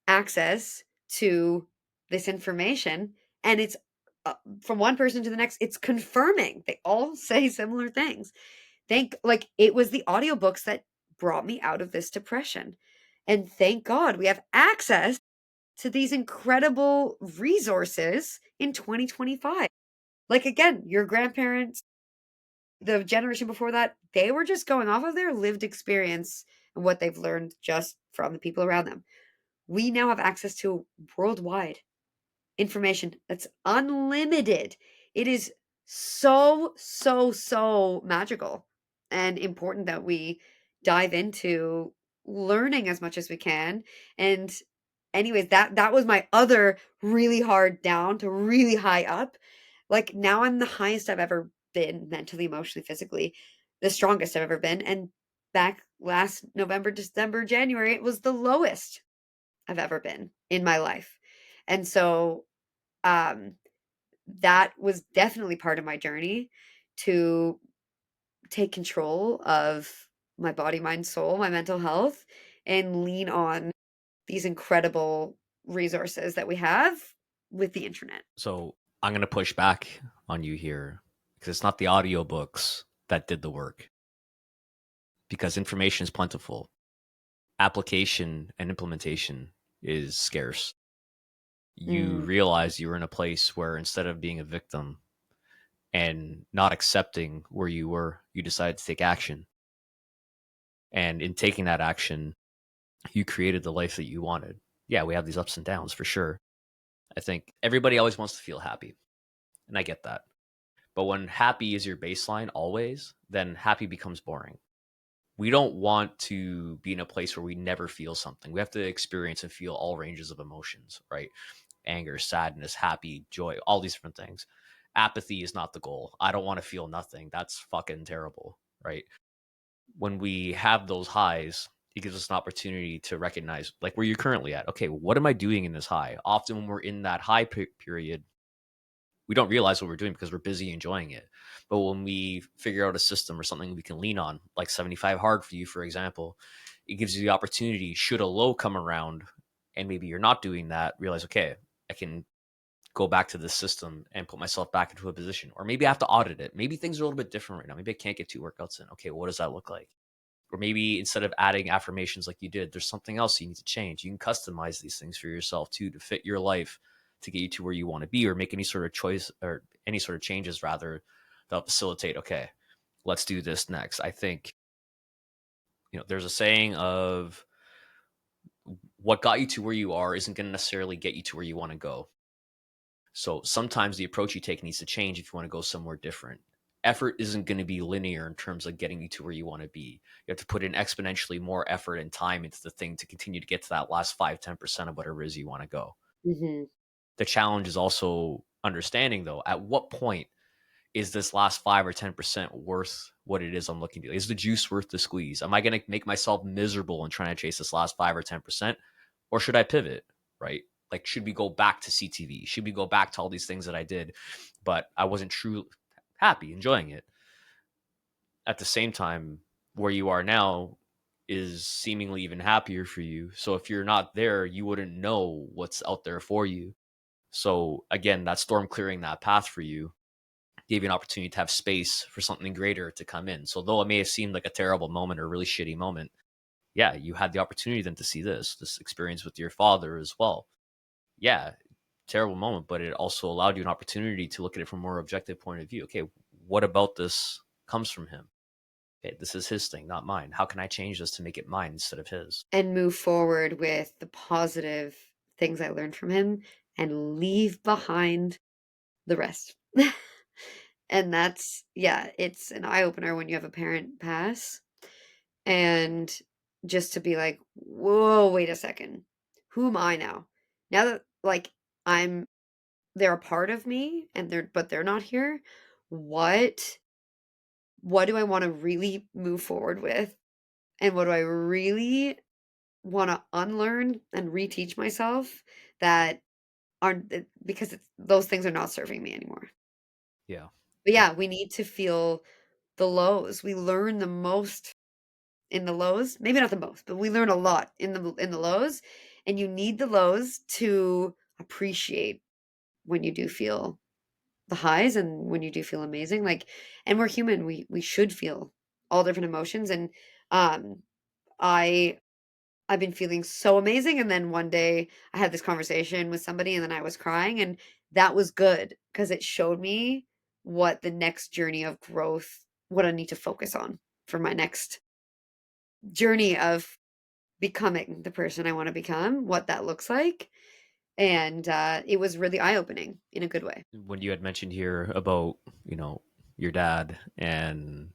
access to this information. And it's from one person to the next, it's confirming. They all say similar things. It was the audiobooks that brought me out of this depression. And thank God we have access to these incredible resources in 2025. Like, again, your grandparents, the generation before that, they were just going off of their lived experience and what they've learned just from the people around them. We now have access to worldwide information that's unlimited. It is so, so, so magical and important that we dive into learning as much as we can. And anyways, that was my other really hard down to really high up. Like, now I'm the highest I've ever been mentally, emotionally, physically, the strongest I've ever been. And back last November, December, January, it was the lowest I've ever been in my life. And so um that was definitely part of my journey to take control of my body, mind, soul, my mental health, and lean on these incredible resources that we have with the internet. So I'm going to push back on you here because it's not the audiobooks that did the work, because information is plentiful. Application and implementation is scarce. You Mm, realize you're in a place where instead of being a victim and not accepting where you were, you decided to take action. And in taking that action, you created the life that you wanted. Yeah, we have these ups and downs for sure. I think everybody always wants to feel happy, and I get that. But when happy is your baseline always, then happy becomes boring. We don't want to be in a place where we never feel something. We have to experience and feel all ranges of emotions, right? Anger, sadness, happy, joy, all these different things. Apathy is not the goal. I don't want to feel nothing. That's fucking terrible, right? When we have those highs, it gives us an opportunity to recognize like where you're currently at. Okay, what am I doing in this high? Often when we're in that high period, we don't realize what we're doing because we're busy enjoying it. But when we figure out a system or something we can lean on, like 75 hard for you, for example, it gives you the opportunity, should a low come around and maybe you're not doing that, realize, okay, I can go back to this system and put myself back into a position. Or maybe I have to audit it. Maybe things are a little bit different right now. Maybe I can't get 2 workouts in. Okay, what does that look like? Or maybe instead of adding affirmations like you did, there's something else you need to change. You can customize these things for yourself too to fit your life to get you to where you want to be, or make any sort of choice or any sort of changes rather that facilitate, okay, let's do this next. I think, there's a saying of what got you to where you are isn't going to necessarily get you to where you want to go. So sometimes the approach you take needs to change if you want to go somewhere different. Effort isn't going to be linear in terms of getting you to where you want to be. You have to put in exponentially more effort and time into the thing to continue to get to that last 5-10% of whatever it is you want to go. mhm, The challenge is also understanding, though, at what point is this last 5 or 10% worth what it is I'm looking to? Is the juice worth the squeeze? Am I going to make myself miserable in trying to chase this last 5 or 10%? Or should I pivot? Right? Like, should we go back to CTV? Should we go back to all these things that I did, but I wasn't truly happy, enjoying it? At the same time, where you are now is seemingly even happier for you. So if you're not there, you wouldn't know what's out there for you. So again, that storm clearing that path for you gave you an opportunity to have space for something greater to come in. So though it may have seemed like a terrible moment or a really shitty moment, yeah, you had the opportunity then to see this experience with your father as well. Yeah, terrible moment, but it also allowed you an opportunity to look at it from a more objective point of view. Okay, what about this comes from him? Okay, this is his thing, not mine. How can I change this to make it mine instead of his? And move forward with the positive things I learned from him and leave behind the rest. And that's, yeah, it's an eye opener when you have a parent pass and just to be like, whoa, wait a second. Who am I now? Now that like I'm they're a part of me and they're not here. What what do I want to really move forward with? And what do I really want to unlearn and reteach myself that aren't because those things are not serving me anymore. Yeah. But Yeah. yeah, we need to feel the lows. We learn the most in the lows. Maybe not the most, but we learn a lot in the lows. And you need the lows to appreciate when you do feel the highs and when you do feel amazing. Like, and we're human. We should feel all different emotions. And um I I've been feeling so amazing, and then one day I had this conversation with somebody, and then I was crying, and that was good because it showed me what the next journey of growth, what I need to focus on for my next journey of becoming the person I want to become, what that looks like, and, it was really eye-opening in a good way. When you had mentioned here about, your dad and,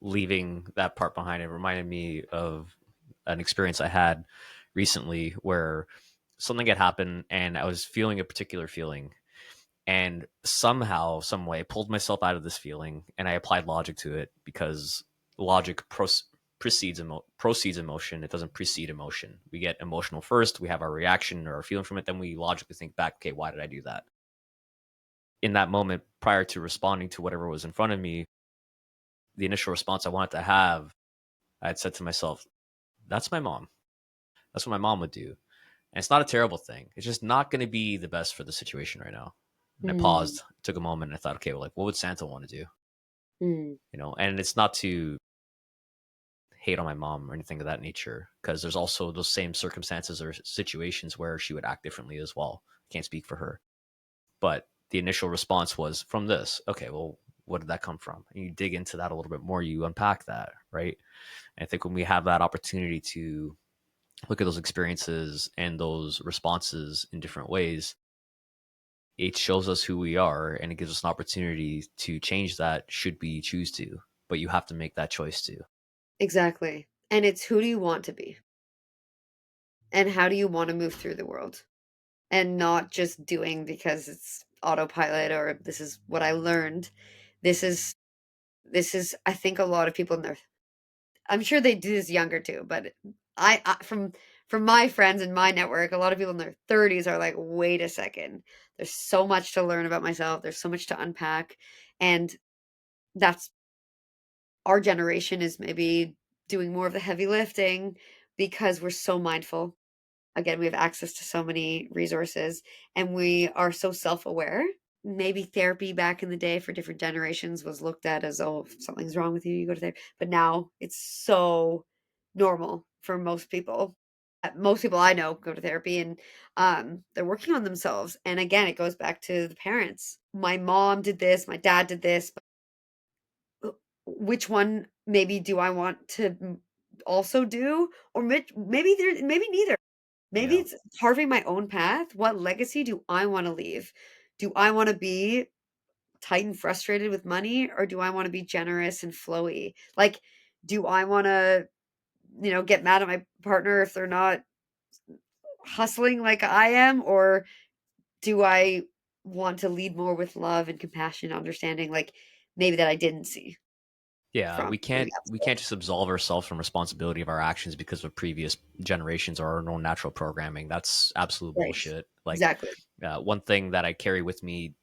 leaving that part behind, it reminded me of an experience I had recently where something had happened and I was feeling a particular feeling. And somehow, some way, I pulled myself out of this feeling and I applied logic to it because logic proceeds emotion. It doesn't precede emotion. We get emotional first, we have our reaction or our feeling from it, then we logically think back, okay, why did I do that? In that moment, prior to responding to whatever was in front of me, the initial response I wanted to have, I had said to myself, that's my mom. That's what my mom would do. And it's not a terrible thing. It's just not going to be the best for the situation right now. And I Mm, paused, took a moment, and I thought, okay, well, like, what would Santa want to do? mm, And it's not to hate on my mom or anything of that nature, because there's also those same circumstances or situations where she would act differently as well. Can't speak for her. But the initial response was from this. Okay, well, what did that come from? And you dig into that a little bit more, you unpack that, right? And I think when we have that opportunity to look at those experiences and those responses in different ways, it shows us who we are and it gives us an opportunity to change that should we choose to. But you have to make that choice too. exactly. And it's who do you want to be? And how do you wanna move through the world? And not just doing because it's autopilot or this is what I learned. This is I think a lot of people in their I'm sure they do this younger too, but from my friends in my network, a lot of people in their 30s are like, "Wait a second. There's so much to learn about myself. There's so much to unpack." And that's our generation is maybe doing more of the heavy lifting because we're so mindful. Again, we have access to so many resources and we are so self-aware. Maybe therapy back in the day for different generations was looked at as, oh, if something's wrong with you, you go to therapy. But now it's so normal for most people. Most people I know go to therapy and they're working on themselves. And again, it goes back to the parents. My mom did this, my dad did this. But which one maybe do I want to also do? Or maybe neither. Maybe Yeah. it's carving my own path. What legacy do I wanna leave? Do I wanna be tight and frustrated with money, or do I wanna be generous and flowy? Like, do I wanna, get mad at my partner if they're not hustling like I am, or do I want to lead more with love and compassion, understanding, like, maybe that I didn't see Yeah, from we maybe can't that's we good. can't just absolve ourselves from responsibility of our actions because of previous generations or our own natural programming. That's absolute Right. bullshit. Like, Exactly. one thing that I carry with me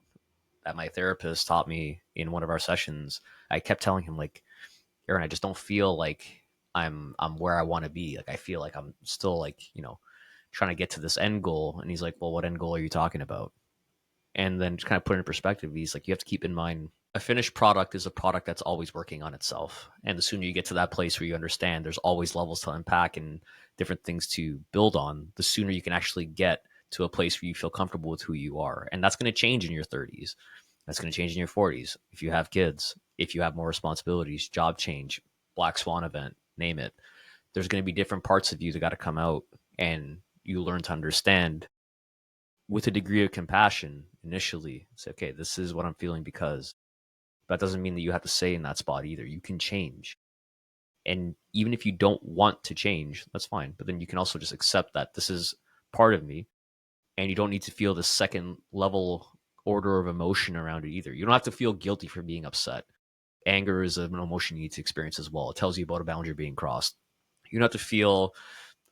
that my therapist taught me in one of our sessions, I kept telling him, like, Aaron, I just don't feel like I'm where I want to be. Like I feel like I'm still like, trying to get to this end goal. And he's like, well, what end goal are you talking about? And then just kind of put it in perspective, he's like, you have to keep in mind a finished product is a product that's always working on itself. And the sooner you get to that place where you understand there's always levels to unpack and different things to build on, the sooner you can actually get to a place where you feel comfortable with who you are. And that's going to change in your 30s. That's going to change in your 40s. If you have kids, if you have more responsibilities, job change, black swan event, name it. There's going to be different parts of you that got to come out, and you learn to understand with a degree of compassion initially. Say, okay, this is what I'm feeling because that doesn't mean that you have to stay in that spot either. You can change. And even if you don't want to change, that's fine. But then you can also just accept that this is part of me, and you don't need to feel the second level order of emotion around it either. You don't have to feel guilty for being upset. Anger is an emotion you need to experience as well. It tells you about a boundary being crossed. You don't have to feel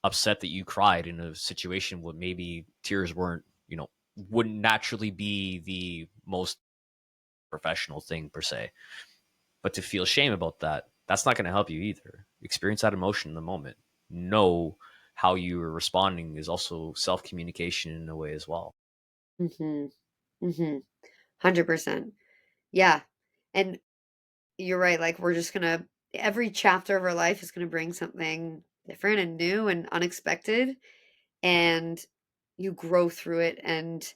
upset that you cried in a situation where maybe tears weren't, wouldn't naturally be the most professional thing per se. But to feel shame about that, that's not going to help you either. Experience that emotion in the moment. Know how you are responding is also self communication in a way as well. Mhm. Mhm. 100%. Yeah. And you're right, like, we're just gonna every chapter of our life is gonna bring something different and new and unexpected, and you grow through it, and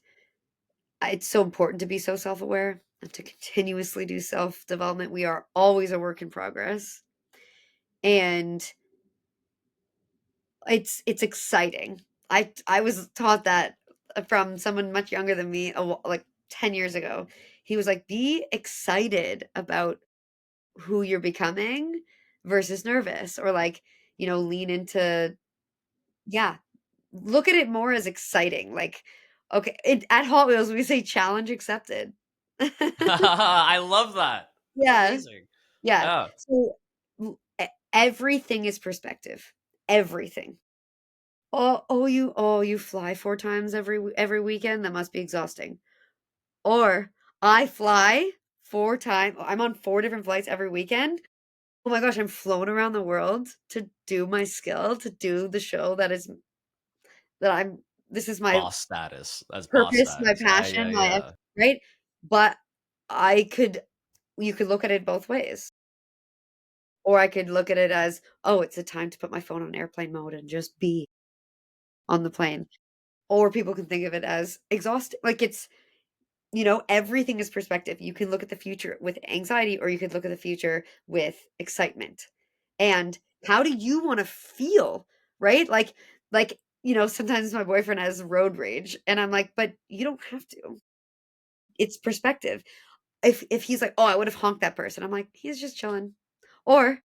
it's so important to be so self-aware and to continuously do self-development. We are always a work in progress, and it's exciting. I was taught that from someone much younger than me, like 10 years ago. He was like, "Be excited about who you're becoming versus nervous," or like, lean into, yeah, look at it more as exciting. Like, okay, at Hot Wheels, we say challenge accepted. I love that. That's Yeah, amazing. yeah. Yeah. So everything is perspective. Everything. You fly 4 times every weekend? That must be exhausting. Or, I fly 4 times. I'm on 4 different flights every weekend. Oh my gosh, I'm flown around the world to do my skill, to do the show that I'm this is my Boss status. That's boss purpose, my status. Yeah, passion, yeah, yeah. right? But I could you could look at it both ways. Or I could look at it as, "Oh, it's a time to put my phone on airplane mode and just be on the plane." Or people can think of it as exhausting. Like, everything is perspective. You can look at the future with anxiety, or you could look at the future with excitement. And how do you wanna feel, right? Sometimes my boyfriend has road rage, and I'm like, "But you don't have to." It's perspective. If he's like, "Oh, I would have honked that person." I'm like, "He's just chilling." Or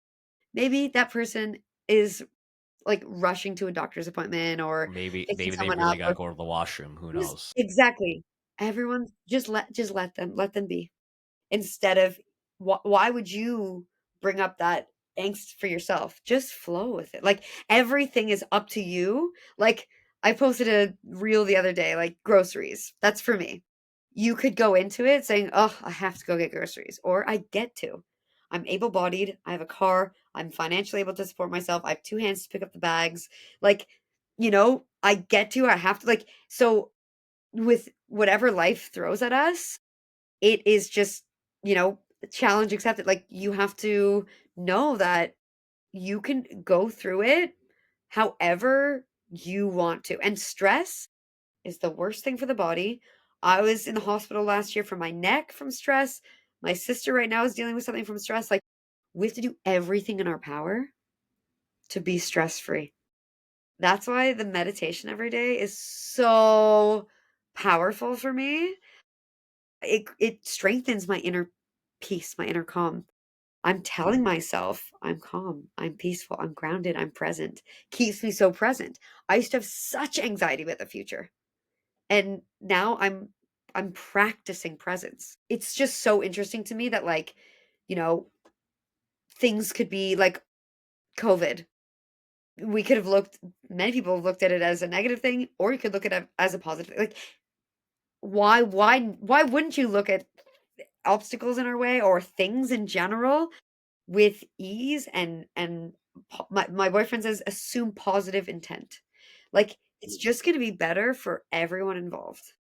maybe that person is, like, rushing to a doctor's appointment or picking Maybe they someone really up, gotta or go to the washroom. Who just knows? exactly. Everyone just let them be. Instead of, why would you bring up that angst for yourself? Just flow with it. Like, everything is up to you. Like, I posted a reel the other day, like, groceries. That's for me. You could go into it saying, "Oh, I have to go get groceries," or "I get to. I'm able-bodied, I have a car, I'm financially able to support myself, I have 2 hands to pick up the bags." Like, I get to, I have to, like, so with whatever life throws at us, it is just, you know, challenge accepted. Like, you have to know that you can go through it however you want to. And stress is the worst thing for the body. I was in the hospital last year for my neck from stress. My sister right now is dealing with something from stress. Like, we have to do everything in our power to be stress free. That's why the meditation every day is so powerful for me. It strengthens my inner peace, my inner calm. I'm telling myself I'm calm, I'm peaceful, I'm grounded, I'm present. Keeps me so present. I used to have such anxiety about the future. And now I'm practicing presence. It's just so interesting to me that, like, you know, things could be like COVID. We could have looked Many people have looked at it as a negative thing, or you could look at it as a positive. Like, why wouldn't you look at obstacles in our way or things in general with ease, and my boyfriend says assume positive intent. Like, it's just gonna be better for everyone involved.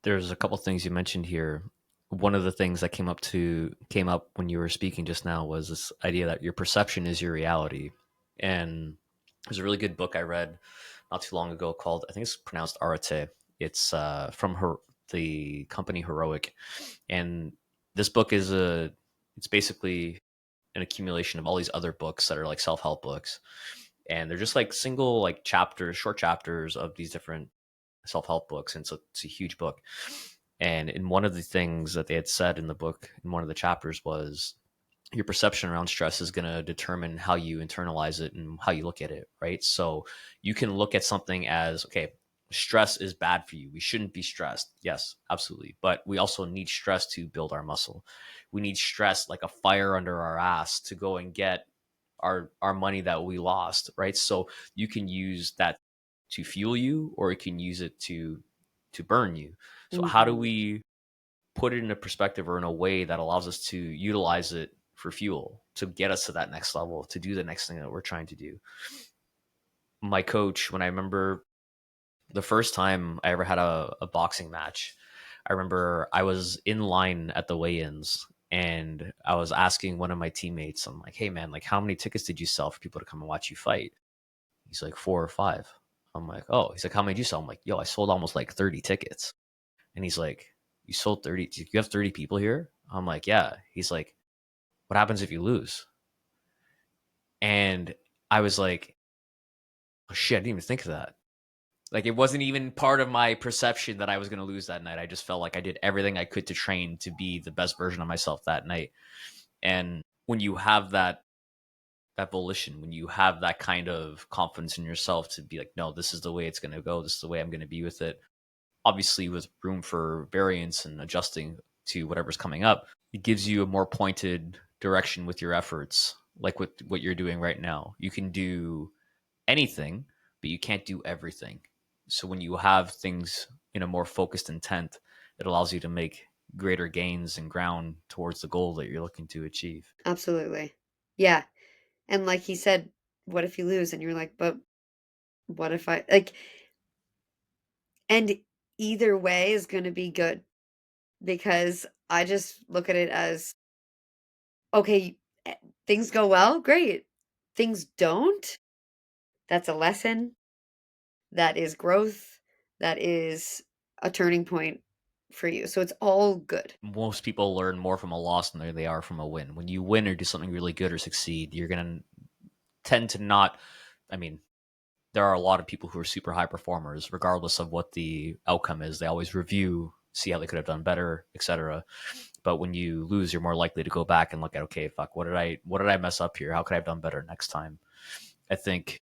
There's a couple things you mentioned here. One of the things that came up when you were speaking just now was this idea that your perception is your reality. And there's a really good book I read not too long ago called, I think it's pronounced Arate. It's from the company Heroic, and this book it's basically an accumulation of all these other books that are like self help books, and they're just like single like chapters, short chapters of these different self help books, and so it's a huge book. And in one of the things that they had said in the book, in one of the chapters, was your perception around stress is going to determine how you internalize it and how you look at it, right? So you can look at something as, okay, stress is bad for you. We shouldn't be stressed. Yes, absolutely. But we also need stress to build our muscle. We need stress like a fire under our ass to go and get our money that we lost, right? So you can use that to fuel you, or it can use it to burn you. So how do Mhm. we put it in a perspective or in a way that allows us to utilize it for fuel to get us to that next level, to do the next thing that we're trying to do? My coach, when I remember the first time I ever had a boxing match, I remember I was in line at the weigh-ins, and I was asking one of my teammates, I'm like, hey man, like how many tickets did you sell for people to come and watch you fight? He's like, 4 or 5. I'm like, oh. He's like, how many did you sell? I'm like, yo, I sold almost like 30 tickets. And he's like, you sold 30? You have 30 people here? I'm like, yeah. He's like, what happens if you lose? And I was like, oh shit, I didn't even think of that. Like, it wasn't even part of my perception that I was going to lose that night. I just felt like I did everything I could to train to be the best version of myself that night. And when you have that volition, when you have that kind of confidence in yourself to be like, no, this is the way it's going to go, this is the way I'm going to be with it, obviously with room for variance and adjusting to whatever's coming up, it gives you a more pointed direction with your efforts, like with what you're doing right now. You can do anything, but you can't do everything. So when you have things in a more focused intent, it allows you to make greater gains and ground towards the goal that you're looking to achieve. Absolutely. Yeah, and like he said, "What if you lose?" And you're like, "But what if I," like, and either way is gonna be good, because I just look at it as, okay, things go well, great. Things don't, that's a lesson, that is growth, that is a turning point for you. So it's all good. Most people learn more from a loss than they are from a win. When you win or do something really good or succeed, you're going to tend to not, I mean, there are a lot of people who are super high performers, regardless of what the outcome is. They always review, see how they could have done better, etc. But when you lose, you're more likely to go back and look at, okay, fuck, what did I mess up here? How could I have done better next time? I think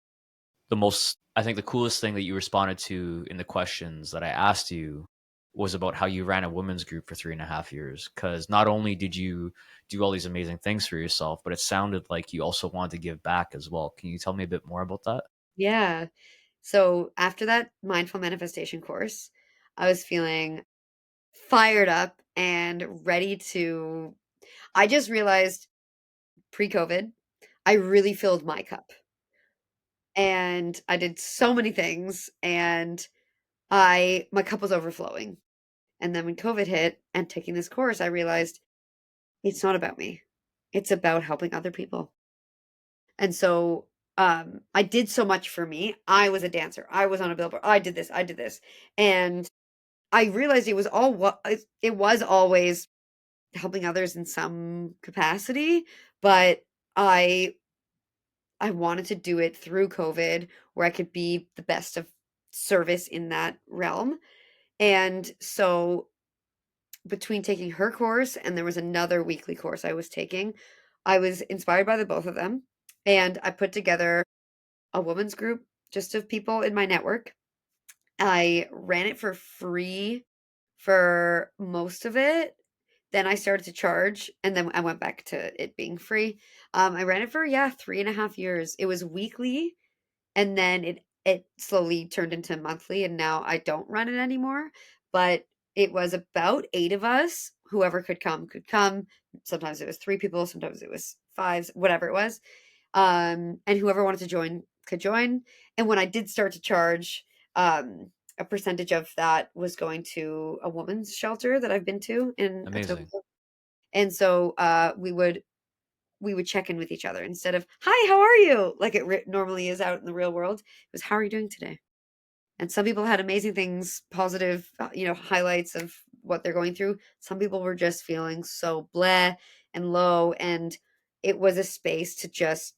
I think the coolest thing that you responded to in the questions that I asked you was about how you ran a women's group for 3.5 years. Because not only did you do all these amazing things for yourself, but it sounded like you also wanted to give back as well. Can you tell me a bit more about that? Yeah. So after that mindful manifestation course, I was feeling fired up and ready to. I just realized pre COVID, I really filled my cup, and I did so many things, and my cup was overflowing. And then when COVID hit and taking this course, I realized it's not about me. It's about helping other people. And so I did so much for me. I was a dancer. I was on a billboard. I did this. I did this. And I realized it was all what it was always helping others in some capacity, but I I wanted to do it through COVID where I could be the best of service in that realm. And so between taking her course and there was another weekly course I was taking, I was inspired by the both of them. And I put together a women's group just of people in my network. I ran it for free for most of it. Then I started to charge, and then I went back to it being free. I ran it for, yeah, 3.5 years. It was weekly, and then it slowly turned into monthly, and now I don't run it anymore. But it was about 8 of us whoever could come could come. Sometimes it was three people, sometimes it was five, whatever it was. And whoever wanted to join could join. And when I did start to charge, a percentage of that was going to a woman's shelter that I've been to in Amazing. Etobicoke. And so we would check in with each other instead of "Hi, how are you?" like it normally is out in the real world. It was "How are you doing today?" And some people had amazing things, positive, highlights of what they're going through. Some people were just feeling so bleh and low, and it was a space to just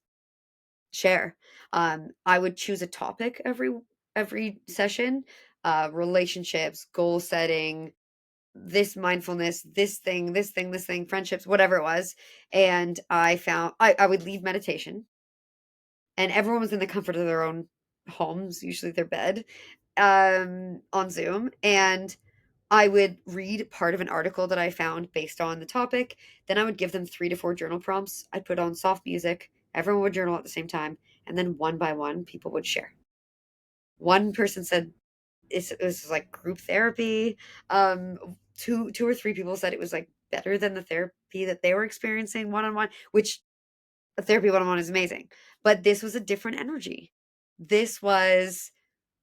share. I would choose a topic every session, relationships, goal setting, this mindfulness, this thing, friendships, whatever it was. And I would leave meditation, and everyone was in the comfort of their own homes, usually their bed, on Zoom. And I would read part of an article that I found based on the topic. Then I would give them 3 to 4 journal prompts. I'd put on soft music. Everyone would journal at the same time. And then one by one, people would share. One person said it was like group therapy. Two or three people said it was like better than the therapy that they were experiencing one on one, which a therapy one on one is amazing. But this was a different energy. This was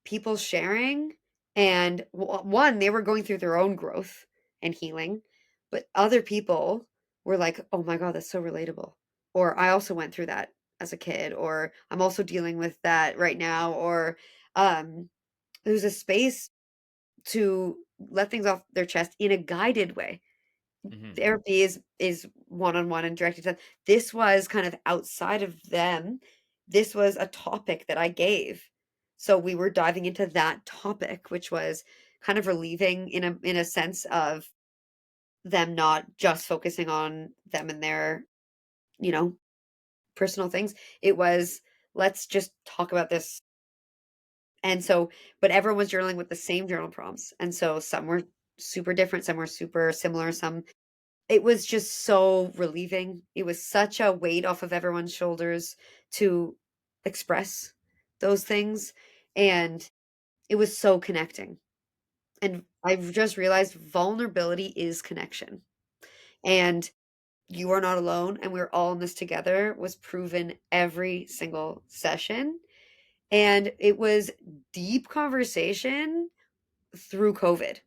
people sharing, and one, they were going through their own growth and healing, but other people were like, "Oh my god, that's so relatable," or "I also went through that as a kid," or "I'm also dealing with that right now," or there was a space to let things off their chest in a guided way. Hmm. Therapy is one-on-one and directed to them. This was kind of outside of them. This was a topic that I gave. So we were diving into that topic, which was kind of relieving in a sense of them not just focusing on them and their, you know, personal things. It was, let's just talk about this. And so, but everyone was journaling with the same journal prompts. And so some were super different, some were super similar, some it was just so relieving. It was such a weight off of everyone's shoulders to express those things, and it was so connecting. And I've just realized vulnerability is connection. And you are not alone, and we're all in this together was proven every single session. And it was deep conversation through COVID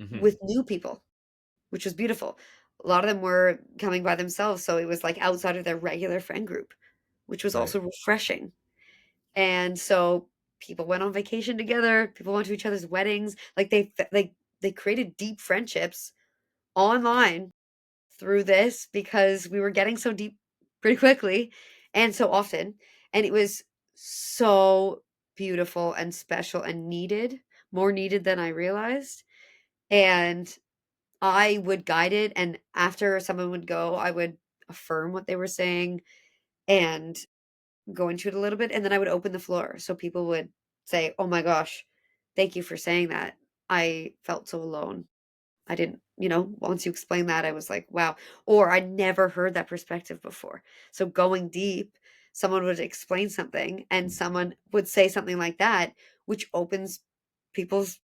Hmm. with new people, which was beautiful. A lot of them were coming by themselves, so it was, like, outside of their regular friend group, which was Right. also refreshing. And so people went on vacation together, people went to each other's weddings, like, they created deep friendships online through this because we were getting so deep pretty quickly and so often, and it was so beautiful and special and needed, more needed than I realized. And I would guide it, and after someone would go, I would affirm what they were saying and go into it a little bit, and then I would open the floor so people would say, "Oh my gosh, thank you for saying that. I felt so alone. I didn't, once you explained that, I was like, wow." Or I never heard that perspective before. So going deep, someone would explain something and someone would say something like that, which opens people's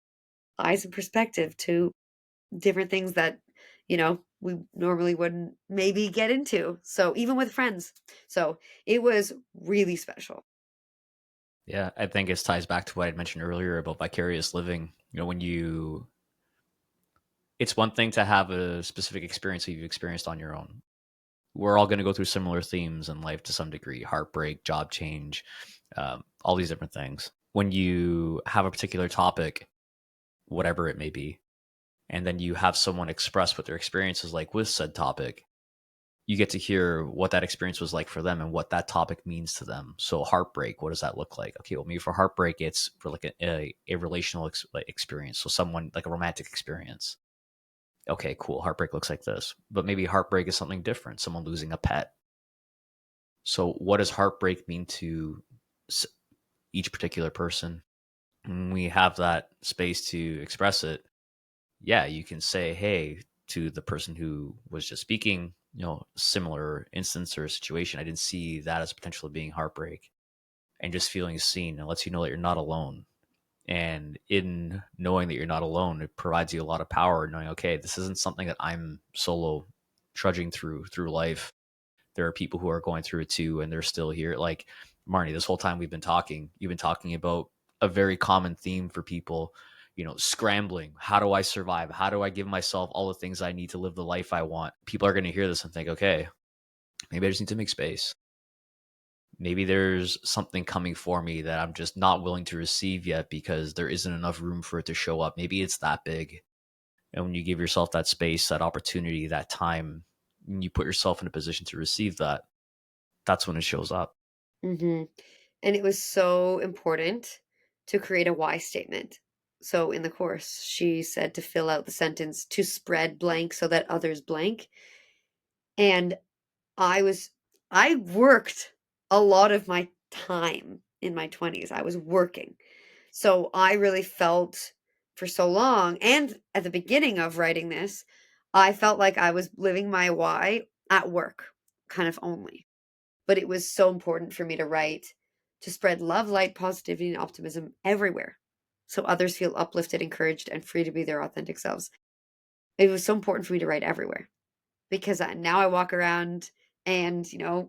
eyes and perspective to different things that, we normally wouldn't maybe get into. So even with friends. So it was really special. Yeah, I think it ties back to what I mentioned earlier about vicarious living. When it's one thing to have a specific experience that you've experienced on your own. We're all going to go through similar themes in life to some degree: heartbreak, job change, all these different things. When you have a particular topic, whatever it may be, and then you have someone express what their experience is like with said topic, you get to hear what that experience was like for them and what that topic means to them. So heartbreak, what does that look like? Okay, well, maybe for heartbreak, it's for like a relational experience. So someone like a romantic experience. Okay, cool. Heartbreak looks like this, but maybe heartbreak is something different. Someone losing a pet. So what does heartbreak mean to each particular person? When we have that space to express it, yeah, you can say, hey, to the person who was just speaking, similar instance or situation, I didn't see that as potentially being heartbreak, and just feeling seen, and lets you know that you're not alone. And in knowing that you're not alone, it provides you a lot of power, knowing, okay, this isn't something that I'm solo trudging through life. There are people who are going through it too, and they're still here. Like Marnie, this whole time we've been talking, you've been talking about a very common theme for people, scrambling. How do I survive? How do I give myself all the things I need to live the life I want? People are going to hear this and think, okay, maybe I just need to make space. Maybe there's something coming for me that I'm just not willing to receive yet because there isn't enough room for it to show up. Maybe it's that big. And when you give yourself that space, that opportunity, that time, and you put yourself in a position to receive that, that's when it shows up. Mhm. And it was so important to create a why statement. So in the course, she said to fill out the sentence to spread blank so that others blank. And I was I worked a lot of my time in my 20s. I was working. So I really felt for so long, and at the beginning of writing this, I felt like I was living my why at work, kind of only. But it was so important for me to write to spread love, light, positivity, and optimism everywhere so others feel uplifted, encouraged, and free to be their authentic selves. It was so important for me to write everywhere because now I walk around and,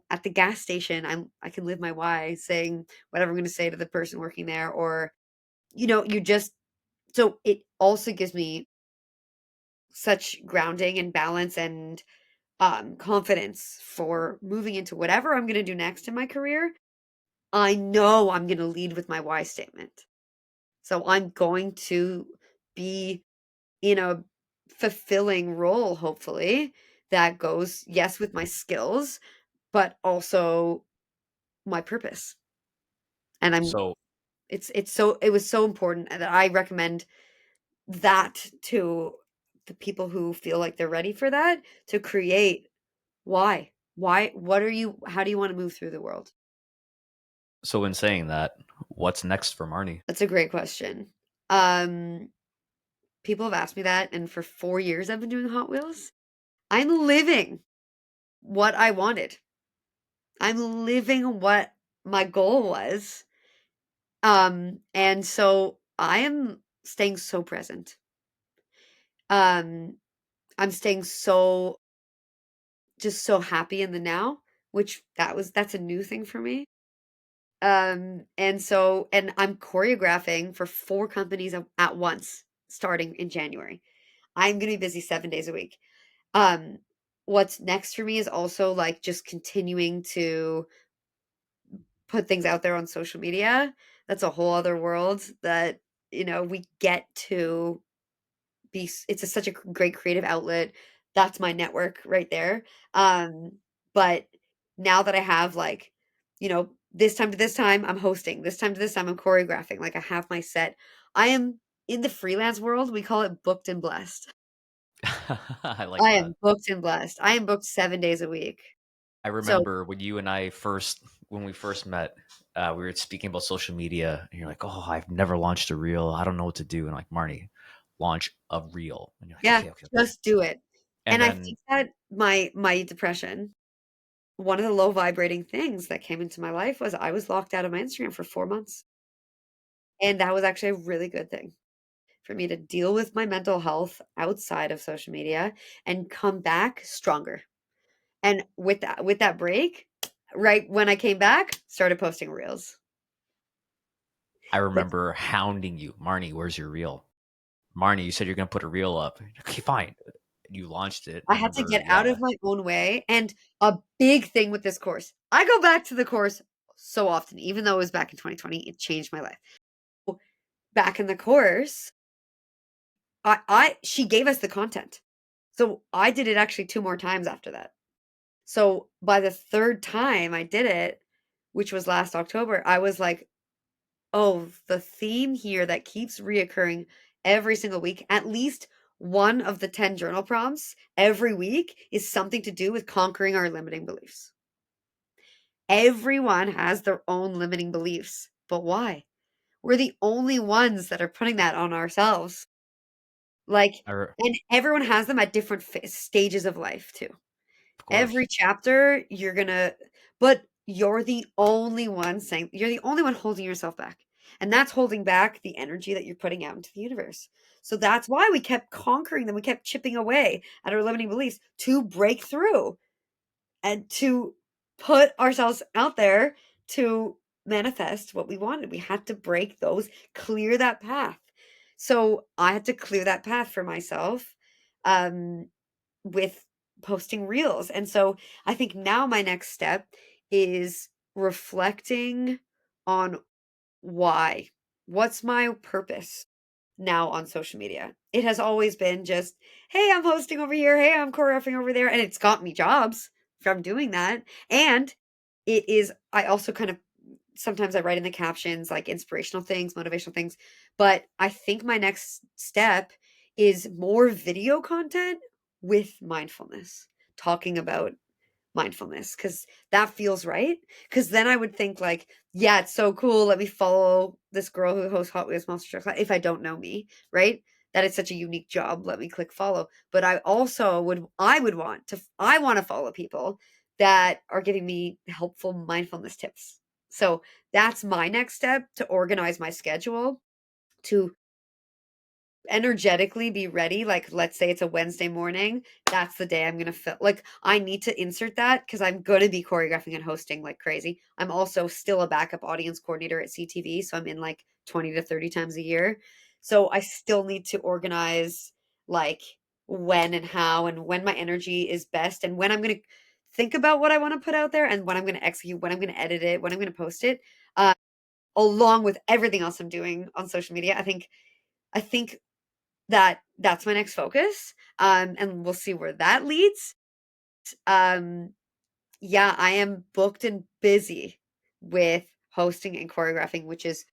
at the gas station, I can live my why saying whatever I'm going to say to the person working there, or, you just, so it also gives me such grounding and balance and confidence for moving into whatever I'm going to do next in my career. I know I'm gonna lead with my why statement. So I'm going to be in a fulfilling role, hopefully, that goes, yes, with my skills, but also my purpose. And So, it was so important that I recommend that to the people who feel like they're ready for that, to create why. How do you want to move through the world? so in saying that, what's next for Marnie? That's a great question. Um, People have asked me that, and for 4 years I've been doing Hot Wheels. I'm living what I wanted. I'm living what my goal was. And so I am staying so present. Um, I'm staying so just so happy in the now, which that's a new thing for me. And I'm choreographing for 4 companies at once starting in January. I'm gonna be busy 7 days a week. Um, what's next for me is also, like, just continuing to put things out there on social media. That's a whole other world that, we get to it's such a great creative outlet. That's my network right there. But now that I have, like, this time to this time, I'm hosting. This time to this time, I'm choreographing. Like, I have my set. I am in the freelance world, we call it booked and blessed. I like I that. am booked and blessed. I am booked 7 days a week. I So, remember when you and I first, when we first met, we were speaking about social media, and you're like, "Oh, I've never launched a reel. I don't know what to do." And like, Marnie, launch a reel, and you're like, yeah, "Okay, okay, okay." just do it. And And I then think that my depression, one of the low vibrating things that came into my life was I was locked out of my Instagram for 4 months, and that was actually a really good thing for me to deal with my mental health outside of social media and come back stronger. And with that break, right when I came back, started posting reels. I But remember hounding you, Marnie, where's your reel? Marnie, you said you're gonna put a reel up. Okay, fine. You launched it. I I had to remember, get out yeah. of my own way, and a big thing with this course, I go back to the course so often, even though it was back in 2020, it changed my life. Back in the course, I she gave us the content. So I did it actually 2 more times after that. So by the 3rd time I did it, which was last October, I was like, "Oh, the theme here that keeps reoccurring every single week, at least one of the 10 journal prompts every week is something to do with conquering our limiting beliefs." Everyone has their own limiting beliefs, but why? We're the only ones that are putting that on ourselves. Like, I re- and everyone has them at different stages of life too. of Every course. chapter you're gonna but you're the only one holding yourself back. And that's holding back the energy that you're putting out into the universe. So that's why we kept conquering them. We kept chipping away at our limiting beliefs to break through and to put ourselves out there to manifest what we wanted. We had to break those, clear that path. So I had to clear that path for myself um, with posting reels. And so I think now my next step is reflecting on why. What's my purpose now on social media? It has always been just, hey, I'm hosting over here. Hey, I'm choreographing over there. And it's got me jobs from doing that. And it is, I also kind of sometimes I write in the captions like inspirational things, motivational things. But I think my next step is more video content with mindfulness, talking about mindfulness because that feels right. Because then I would think like, yeah, it's so cool. Let me follow this girl who hosts Hot Wheels Monster Truck if I don't know me, right? That is such a unique job. Let me click follow. But I would want to, I want to follow people that are giving me helpful mindfulness tips. So that's my next step to organize my schedule to energetically be ready. Like, let's say it's a Wednesday morning. That's the day I'm going to feel like I need to insert that because I'm going to be choreographing and hosting like crazy. I'm also still a backup audience coordinator at CTV. So I'm in like 20 to 30 times a year. So I still need to organize like when and how and when my energy is best and when I'm going to think about what I want to put out there and when I'm going to execute, when I'm going to edit it, when I'm going to post it, uh, along with everything else I'm doing on social media. I think that's my next focus. And we'll see where that leads. Um, yeah, I am booked and busy with hosting and choreographing, which is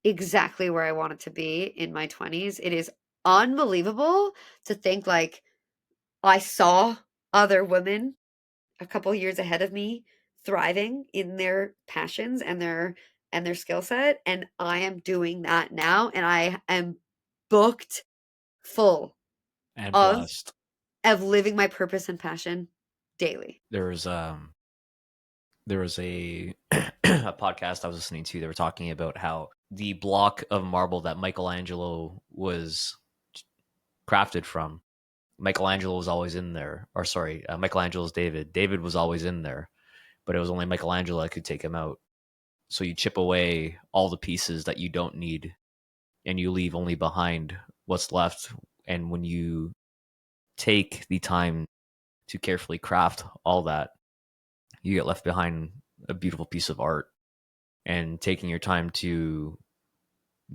exactly where I wanted to be in my 20s. It is unbelievable to think like I saw other women a couple years ahead of me thriving in their passions and their skill set and I am doing that now and I am booked full And of blessed. living my purpose and passion daily. There was there was a a podcast I was listening to. They were talking about how the block of marble that Michelangelo was crafted from, Michelangelo was always in there. Or sorry, Michelangelo's David. David was always in there, but it was only Michelangelo that could take him out. So you chip away all the pieces that you don't need, and you leave only behind what's left. And when you take the time to carefully craft all that, you get left behind a beautiful piece of art. And taking your time to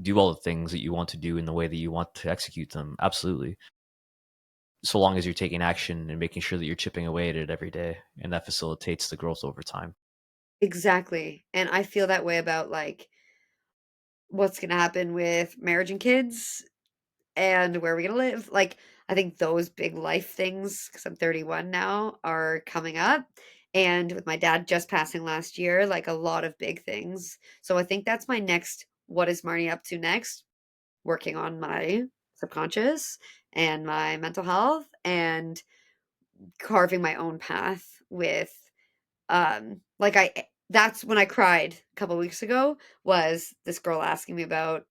do all the things that you want to do in the way that you want to execute them, absolutely. So long as you're taking action and making sure that you're chipping away at it every day, and that facilitates the growth over time. Exactly. And I feel that way about like what's going to happen with marriage and kids and where are we going to live. Like I think those big life things cuz I'm 31 now are coming up and with my dad just passing last year, like a lot of big things. So I think that's my next what is Marnie up to next? Working on my subconscious and my mental health and carving my own path with like I that's when I cried a couple weeks ago was this girl asking me about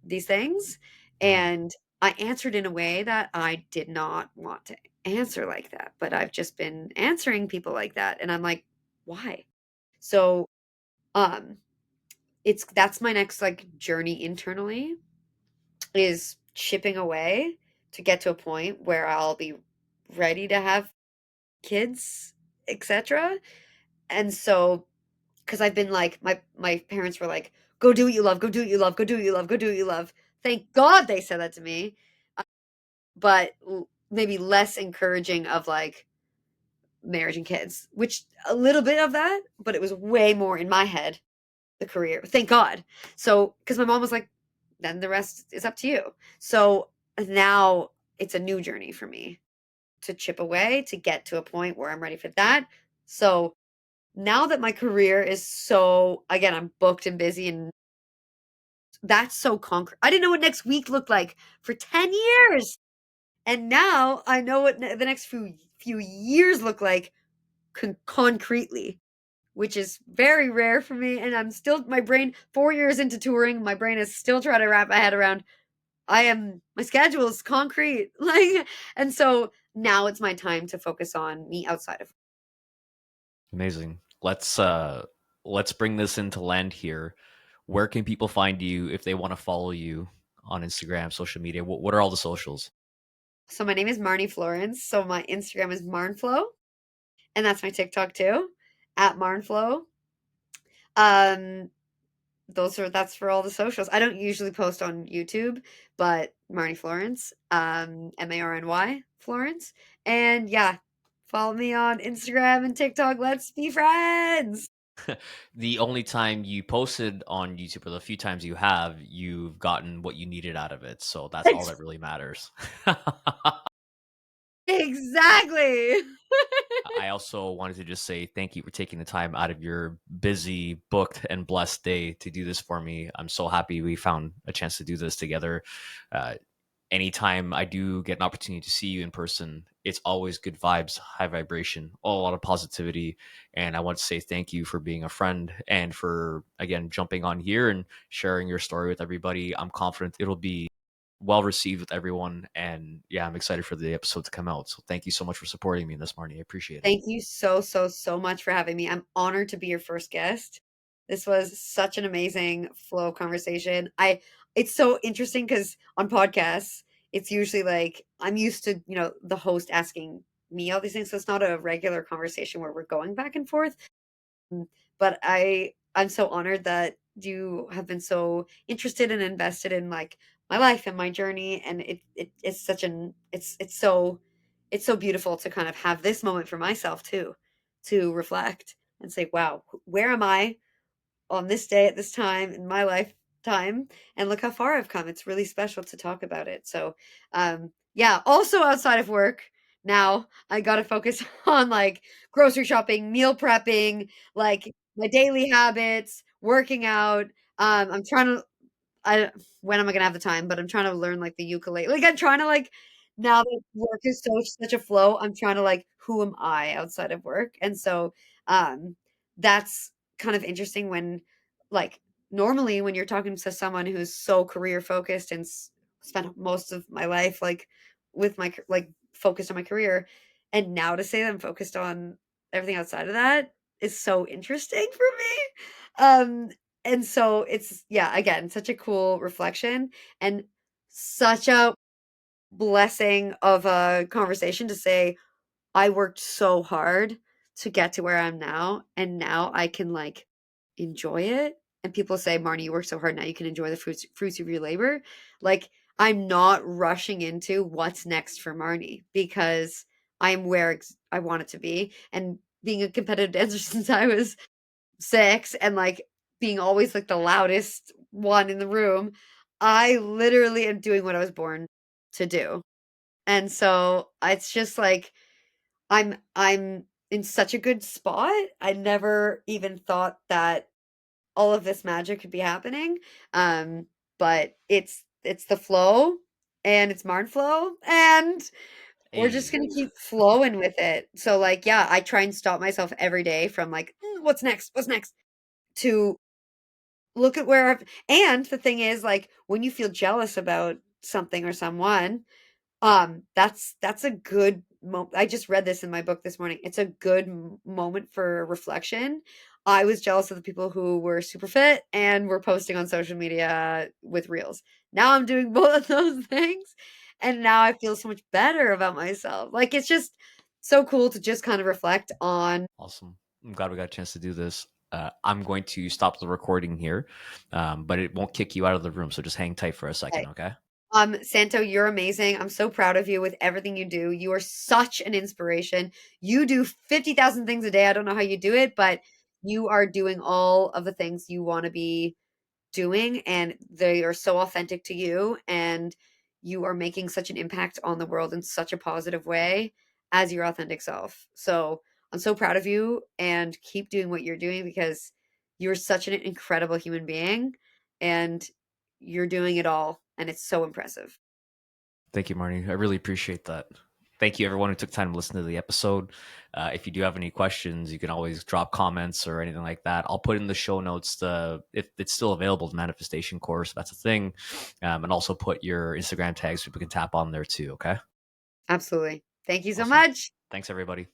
these things Mm. and I answered in a way that I did not want to answer like that, but I've just been answering people like that and I'm like, why? So um it's that's my next like journey internally is chipping away to get to a point where I'll be ready to have kids, etc. And so, because I've been like, my parents were like, "Go do what you love. Go do what you love. Go do what you love. Go do what you love." Thank God they said that to me, but maybe less encouraging of like marriage and kids, which a little bit of that, but it was way more in my head the career. Thank God. So, because my mom was like, "Then the rest is up to you." So now it's a new journey for me to chip away to get to a point where I'm ready for that. So now that my career is so again, I'm booked and busy and that's so concrete. I didn't know what next week looked like for 10 years. And now I know what the next few years look like concretely which is very rare for me. And I'm still, my brain, 4 years into touring, my brain is still trying to wrap my head around, my schedule is concrete. Like, and so now it's my time to focus on me outside of. Amazing. Let's bring this into land here. Where can people find you if they want to follow you on Instagram, social media? What are all the socials? So my name is Marnie Florence. So my Instagram is Marnflow, and that's my TikTok too, at Marnflow. Um, that's for all the socials. I don't usually post on YouTube, but Marnie Florence, Marny Florence, and yeah, follow me on Instagram and TikTok. Let's be friends. The only time you posted on YouTube, or the few times you have, you've gotten what you needed out of it. So that's all that really matters. Exactly. I also wanted to just say thank you for taking the time out of your busy, booked, and blessed day to do this for me. I'm so happy we found a chance to do this together. Uh, Anytime I do get an opportunity to see you in person, it's always good vibes, high vibration, a lot of positivity. And I want to say thank you for being a friend and for, again, jumping on here and sharing your story with everybody. I'm confident it'll be well received with everyone. And yeah, I'm excited for the episode to come out. So thank you so much for supporting me in this, Marnie. I appreciate it. Thank you so, so, so much for having me. I'm honored to be your first guest. This was such an amazing flow conversation. It's so interesting because on podcasts, it's usually like I'm used to, the host asking me all these things. So it's not a regular conversation where we're going back and forth. But I'm so honored that you have been so interested and invested in like my life and my journey, and it's such an it's so beautiful to kind of have this moment for myself too, to reflect and say, wow, where am I on this day at this time in my lifetime, and look how far I've come. It's really special to talk about it. So, yeah, also outside of work, now I got to focus on like grocery shopping, meal prepping, like my daily habits, working out. I'm trying to I when am I gonna have the time? But I'm trying to learn like the ukulele. Like I'm trying to like now that work is such a flow, I'm trying to like who am I outside of work? And so that's kind of interesting when like normally when you're talking to someone who's so career focused and spent most of my life like with my like focused on my career, and now to say that I'm focused on everything outside of that is so interesting for me. And so it's yeah, again, such a cool reflection and such a blessing of a conversation to say, I worked so hard to get to where I'm now, and now I can like enjoy it. And people say, Marnie, you work so hard now you can enjoy the fruits of your labor. Like I'm not rushing into what's next for Marnie because I'm where I want it to be. And being a competitive dancer since I was 6 and like being always like the loudest one in the room, I literally am doing what I was born to do. And so it's just like I'm in such a good spot. I never even thought that all of this magic could be happening. Um, but it's the flow and it's Marn flow and we're just Hey, gonna keep flowing with it. So like yeah, I try and stop myself every day from like what's next? What's next? To look at where and the thing is like when you feel jealous about something or someone, that's a good I just read this in my book this morning. It's a good moment for reflection. I was jealous of the people who were super fit and were posting on social media with reels. Now I'm doing both of those things and now I feel so much better about myself. Like it's just so cool to just kind of reflect on. awesome. I'm glad we got a chance to do this. I'm going to stop the recording here, but it won't kick you out of the room. So just hang tight for a second, okay? Santo, you're amazing. I'm so proud of you with everything you do. You are such an inspiration. You do 50,000 things a day. I don't know how you do it, but you are doing all of the things you want to be doing, and they are so authentic to you. And you are making such an impact on the world in such a positive way as your authentic self. So I'm so proud of you and keep doing what you're doing because you're such an incredible human being and you're doing it all. And it's so impressive. Thank you, Marnie. I really appreciate that. Thank you, everyone who took time to listen to the episode. If you do have any questions, you can always drop comments or anything like that. I'll put in the show notes if it's still available, the manifestation course. That's a thing, and also put your Instagram tags so people can tap on there too. Okay. Absolutely. Thank you so Awesome. much. Thanks, everybody.